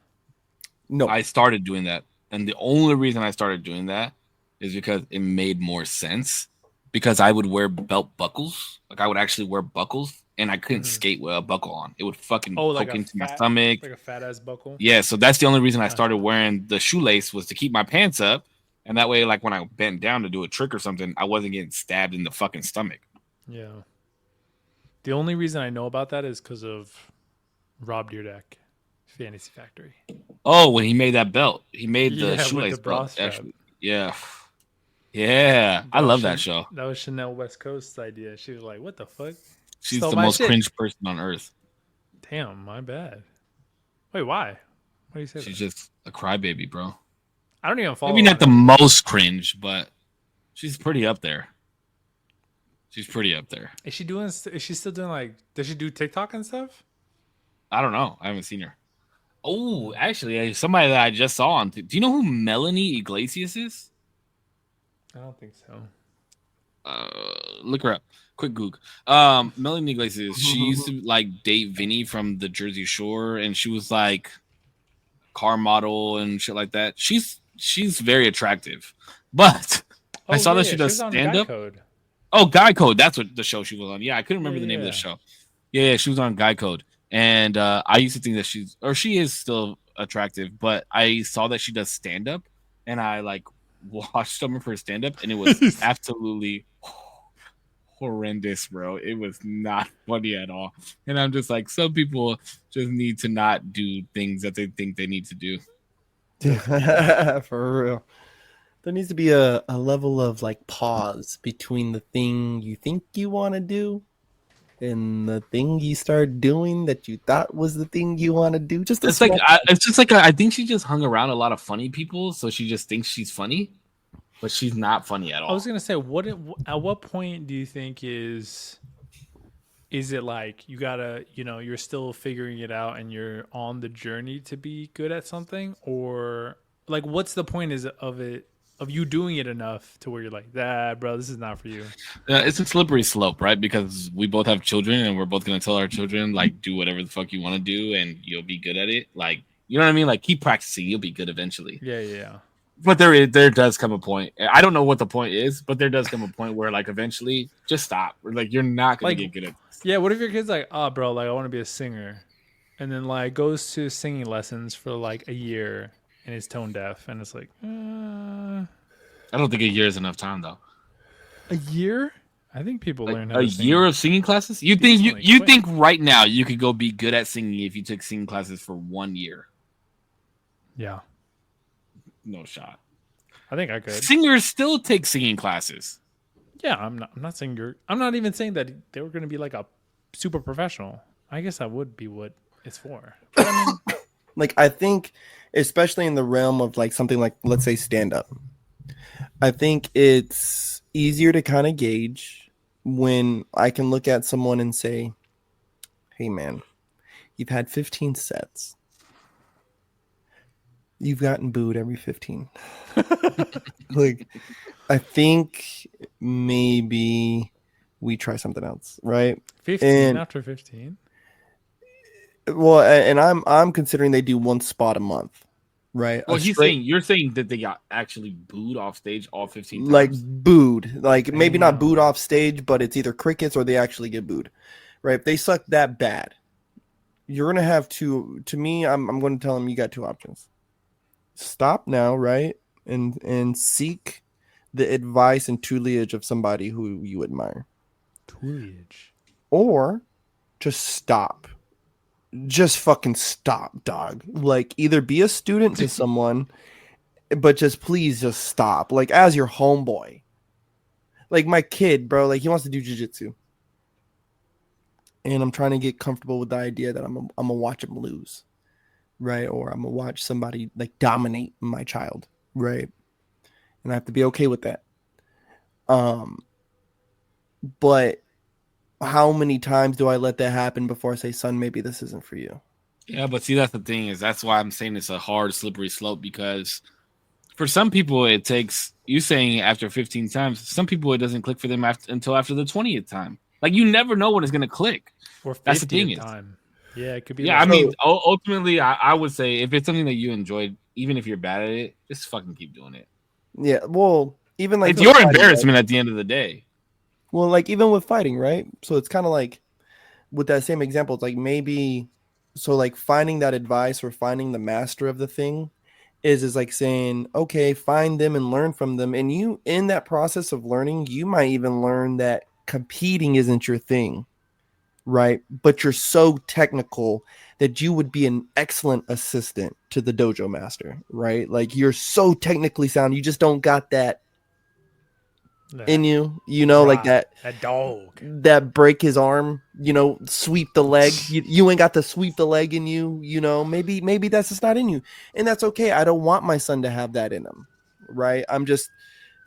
No, I started doing that. And the only reason I started doing that is because it made more sense. Because I would wear belt buckles. Like I would actually wear buckles and I couldn't skate with a buckle on. It would fucking poke into my stomach. Like a fat ass buckle. Yeah, so that's the only reason I started wearing the shoelace was to keep my pants up. And that way, like when I bent down to do a trick or something, I wasn't getting stabbed in the fucking stomach. Yeah. The only reason I know about that is because of Rob Dyrdek, Fantasy Factory. Oh, when he made that belt, he made the Yeah, with shoelace the bra belt. strap. Actually, yeah, yeah, I love that show. That was Chanel West Coast's idea. She was like, "What the fuck?" She's Stole the my most shit. cringe person on earth. Damn, my bad. Wait, why? What do you say? She's just a crybaby, bro. I don't even follow. Maybe not the most cringe, but she's pretty up there. She's pretty up there. Is she doing? Is she still doing like? Does she do TikTok and stuff? I don't know. I haven't seen her. Oh, actually, somebody that I just saw on. Do you know who Melanie Iglesias is? I don't think so. Look her up. Quick Goog. Melanie Iglesias. She used to like date Vinny from the Jersey Shore, and she was like car model and shit like that. She's very attractive, but I saw that she does stand up. Oh, Guy Code. That's what the show she was on. Yeah, I couldn't remember the name of the show. Yeah, she was on Guy Code. And I used to think that she is still attractive, but I saw that she does stand up, and I like watched some of her stand up, and it was absolutely horrendous, bro. It was not funny at all. And I'm just like, some people just need to not do things that they think they need to do. For real. There needs to be a level of like pause between the thing you think you want to do and the thing you start doing that you thought was the thing you want to do. Just it's like I think she just hung around a lot of funny people, so she just thinks she's funny, but she's not funny at all. I was gonna say, at what point do you think is it like you gotta, you're still figuring it out and you're on the journey to be good at something, or like what's the point of you doing it enough to where you're like, bro, this is not for you? It's a slippery slope, right? Because we both have children and we're both going to tell our children, like, do whatever the fuck you want to do and you'll be good at it. Like, you know what I mean? Like, keep practicing. You'll be good eventually. Yeah. But there does come a point. I don't know what the point is, but there does come a point where, like, eventually just stop. Like, you're not going to get good at this. Yeah, what if your kid's like, bro, like, I want to be a singer. And then, like, goes to singing lessons for, like, a year and is tone deaf. And it's like, I don't think a year is enough time, though. A year? I think people like learn how to sing. A year of singing classes? You think right now you could go be good at singing if you took singing classes for 1 year? Yeah. No shot. I think I could. Singers still take singing classes. Yeah, I'm not saying I'm not even saying that they were going to be like a super professional. I guess that would be what it's for. But I mean, like, I think, especially in the realm of like something like, let's say, stand up, I think it's easier to kind of gauge when I can look at someone and say, hey, man, you've had 15 sets. You've gotten booed every 15. Like, I think maybe we try something else, right? 15 after 15? Well, and I'm considering they do one spot a month. Right. Well, you're saying that they got actually booed off stage all 15 times? Like booed. Like maybe not booed off stage, but it's either crickets or they actually get booed. Right. If they suck that bad, you're going to have to me, I'm going to tell them you got two options. Stop now, right? And seek the advice and tutelage of somebody who you admire. Tutelage. Or just stop. Just fucking stop, dog. Like, either be a student to someone, but just please just stop. Like, as your homeboy. Like, my kid, bro, like, he wants to do jiu-jitsu. And I'm trying to get comfortable with the idea that I'm gonna watch him lose. Right? Or I'm gonna watch somebody, like, dominate my child. Right? And I have to be okay with that. But how many times do I let that happen before I say, son, maybe this isn't for you? Yeah, but see, that's the thing is that's why I'm saying it's a hard, slippery slope, because for some people it takes, you saying after 15 times, some people it doesn't click for them until after the 20th time. Like, you never know when it's going to click. Or 50th that's the thing time. Yeah, it could be. Yeah, I mean, ultimately, I would say if it's something that you enjoyed even if you're bad at it, just fucking keep doing it. Yeah, well, even like It's with your fighting, embarrassment at the end of the day. well, like even with fighting, right? So it's kind of like with that same example, it's like maybe so like finding that advice or finding the master of the thing is like saying, okay, find them and learn from them. And you in that process of learning, you might even learn that competing isn't your thing, right? But you're so technical that you would be an excellent assistant to the dojo master, right? Like you're so technically sound, you just don't got that in you, you know, like Drive, that dog. that break his arm, you know, sweep the leg. You ain't got to sweep the leg in you, you know. Maybe that's just not in you, and that's okay. I don't want my son to have that in him, right?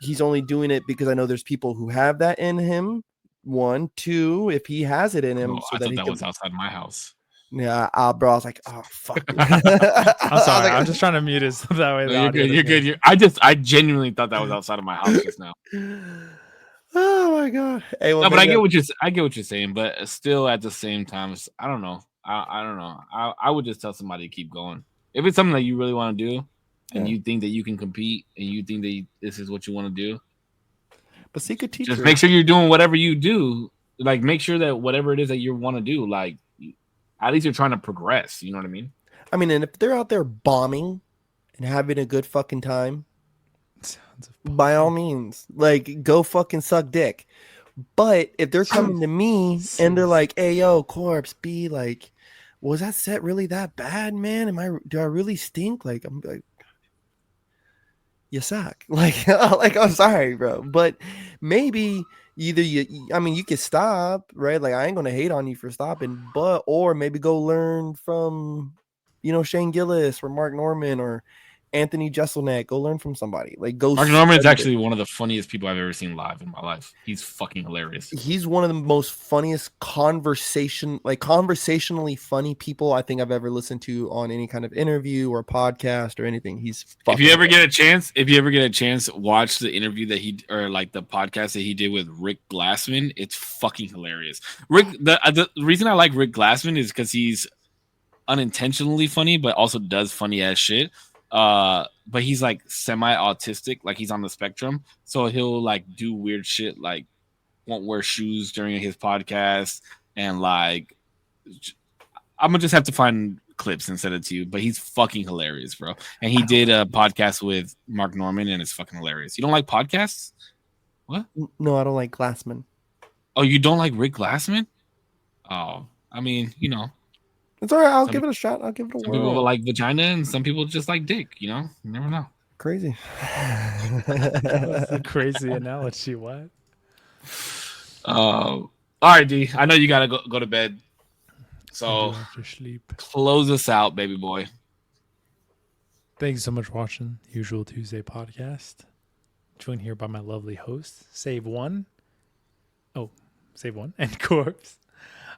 He's only doing it because I know there's people who have that in him. One, two, if he has it in him, Oh, so I that thought he that can. was outside my house. Yeah, bro. I was like, oh fuck. I'm sorry. like, I'm just trying to mute it so that way. No, The you're audio good. You're doesn't- good. I genuinely thought that was outside of my house just now. Oh my god. Hey, well, No, but I maybe get what you're saying, but still at the same time, I don't know. I don't know. I would just tell somebody to keep going. If it's something that you really want to do, and Yeah. you think that you can compete, and you think that this is what you want to do, but seek a teacher. just make sure you're doing whatever you do. Like, make sure that whatever it is that you want to do, like, at least you're trying to progress. You know what I mean? I mean, and if they're out there bombing and having a good fucking time, Sounds of by all means, like go fucking suck dick. But if they're coming to me and they're like, "Hey, yo, Corpse, B, like, was that set really that bad, man? Do I really stink?" Like, I'm like, you suck. Like I'm sorry, bro, but maybe either I mean, you can stop, right? Like, I ain't gonna hate on you for stopping, but or maybe go learn from, you know, Shane Gillis or Mark Norman or Anthony Jeselnik. Go learn from somebody. Like, go. Mark Norman's actually one of the funniest people I've ever seen live in my life. He's fucking hilarious. He's one of the most funniest conversationally funny people I think I've ever listened to on any kind of interview or podcast or anything. If you ever get a chance, watch the interview that the podcast that he did with Rick Glassman. It's fucking hilarious. The reason I like Rick Glassman is because he's unintentionally funny, but also does funny ass shit. But he's like semi-autistic, like he's on the spectrum, so he'll like do weird shit, like won't wear shoes during his podcast, and like I'm gonna just have to find clips and send it to you. But he's fucking hilarious, bro. And he did a podcast with Mark Norman, and it's fucking hilarious. You don't like podcasts? What? No, I don't like Glassman. Oh, you don't like Rick Glassman? Oh, I mean, you know, It's all right. I'll give it a shot. I'll give it a some whirl. people like vagina, and some people just like dick. You know, you never know. Crazy. That's a crazy analogy. What? All right, D. I know you gotta go to bed, so After sleep. close us out, baby boy. Thanks so much for watching the Usual Tuesday podcast. Joined here by my lovely hosts, Save One, and Corpse.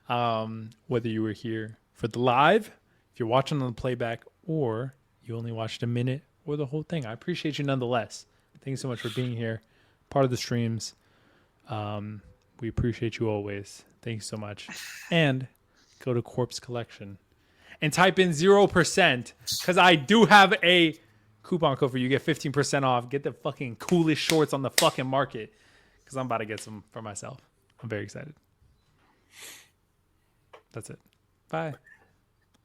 Whether you were here for the live, if you're watching on the playback, or you only watched a minute or the whole thing, I appreciate you nonetheless. Thanks so much for being here, part of the streams. We appreciate you always. Thanks so much. And go to Korpsx Collection and type in 0% because I do have a coupon code for you. Get 15% off. Get the fucking coolest shorts on the fucking market because I'm about to get some for myself. I'm very excited. That's it. Bye.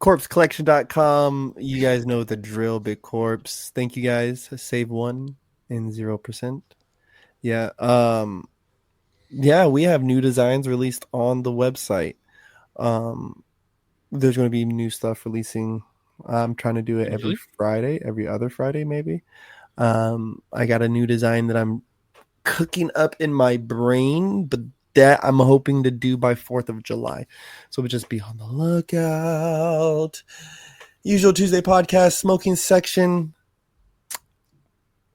Korpscollection.com. You guys know the drill, Big Corpse. Thank you guys. Save one and 0%. Yeah. Yeah, we have new designs released on the website. There's going to be new stuff releasing. I'm trying to do it every Friday, every other Friday, maybe. I got a new design that I'm cooking up in my brain, but that I'm hoping to do by 4th of July. So we'll just be on the lookout. Usual Tuesday podcast, smoking section.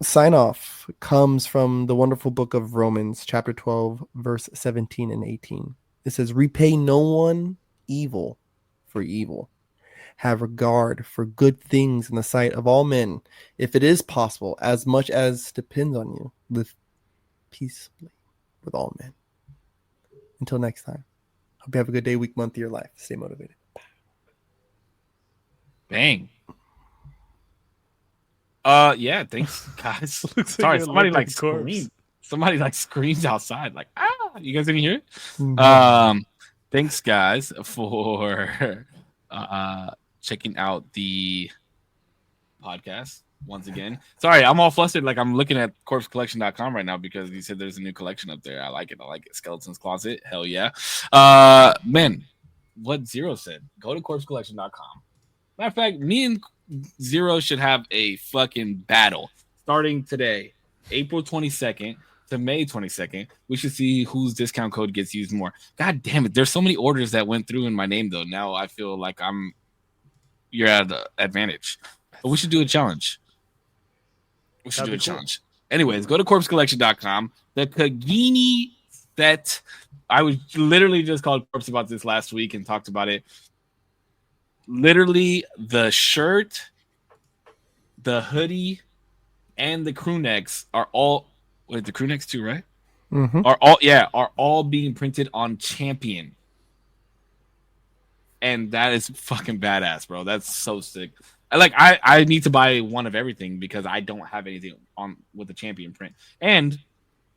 Sign off comes from the wonderful book of Romans, chapter 12, verse 17 and 18. It says, repay no one evil for evil. Have regard for good things in the sight of all men, if it is possible, as much as depends on you. Live peaceably with all men. Until next time, hope you have a good day, week, month of your life. Stay motivated. Bang. Yeah, thanks, guys. Looks Sorry, a somebody living like corpse. screamed. Somebody like screams outside, like You guys didn't hear it? Mhm. Thanks, guys, for checking out the podcast once again. Sorry, I'm all flustered. Like I'm looking at corpsecollection.com right now because you said there's a new collection up there. I like it. Skeleton's Closet. Hell yeah. Man, what Zero said. Go to corpsecollection.com. Matter of fact, me and Zero should have a fucking battle starting today, April 22nd to May 22nd. We should see whose discount code gets used more. God damn it. There's so many orders that went through in my name though. Now I feel like you're at an advantage. But we should do a challenge. That'd be cool. Anyways, go to corpsecollection.com. The Kagini set. I was literally just called Corpse about this last week and talked about it. Literally, the shirt, the hoodie, and the crew necks are all. Wait, the crew necks too, right? Mhm. Are all being printed on Champion. And that is fucking badass, bro. That's so sick. I need to buy one of everything because I don't have anything on with the Champion print. And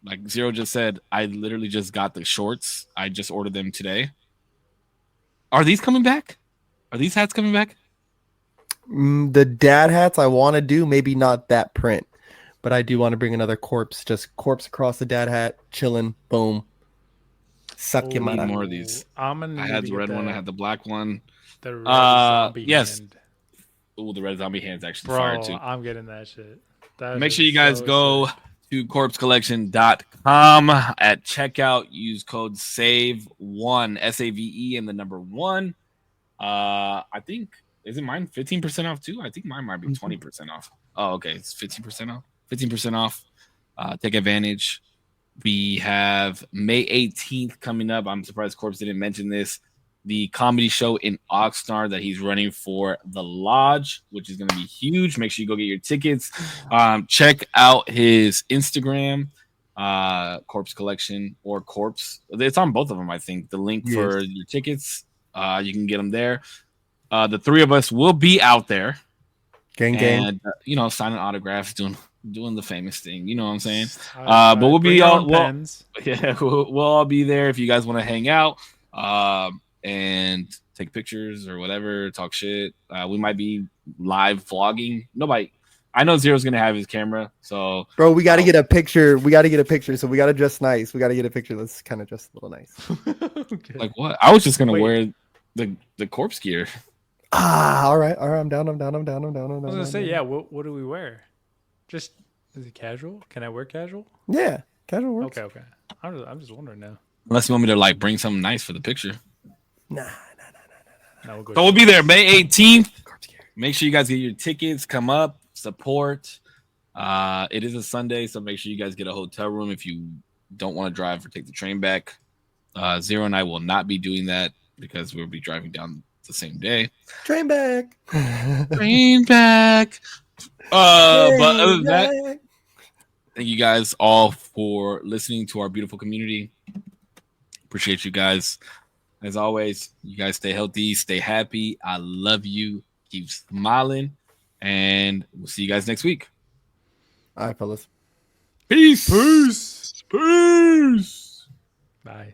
like Zero just said, I literally just got the shorts. I just ordered them today. Are these coming back? Are these hats coming back? The dad hats I want to do, maybe not that print, but I do want to bring another corpse, just corpse across the dad hat, chilling, boom. Suck your need mother. more of these. I'm gonna I had the red one. I had the black one. The red zombie yes. hand. Oh, the red zombie hand's actually Bro, fire too. I'm getting that shit. Make sure you guys go to corpsecollection.com at checkout. Use code SAVE1, SAVE, and the number 1. I think, isn't mine 15% off too? I think mine might be 20% off. Oh, okay. It's 15% off. 15% off. Take advantage. We have May 18th coming up. I'm surprised Corpse didn't mention this. The comedy show in Oxnard that he's running for the Lodge, which is going to be huge. Make sure you go get your tickets. Check out his Instagram, Corpse Collection or Corpse. It's on both of them, I think. The link for your tickets, you can get them there. The three of us will be out there. Gang. And, signing autographs, doing the famous thing. You know what I'm saying? But we'll be all we'll all be there if you guys want to hang out. And take pictures or whatever, talk shit. We might be live vlogging. I know Zero's gonna have his camera, so bro, we gotta get a picture. So we gotta dress nice. We gotta get a picture that's kind of just a little nice. Okay. Like what? I was just gonna wear the corpse gear. All right. I'm down. I was gonna say, yeah. What do we wear? Just is it casual? Can I wear casual? Yeah, casual works. Okay. I'm just wondering now. Unless you want me to bring something nice for the picture. Nah. No, So we'll be there May 18th. Make sure you guys get your tickets. Come up, support. It is a Sunday, so make sure you guys get a hotel room if you don't want to drive or take the train back. Zero and I will not be doing that because we'll be driving down the same day. Train back. Train back. But other than that, thank you guys all for listening to our beautiful community. Appreciate you guys. As always, you guys stay healthy, stay happy. I love you. Keep smiling. And we'll see you guys next week. All right, fellas. Peace. Bye.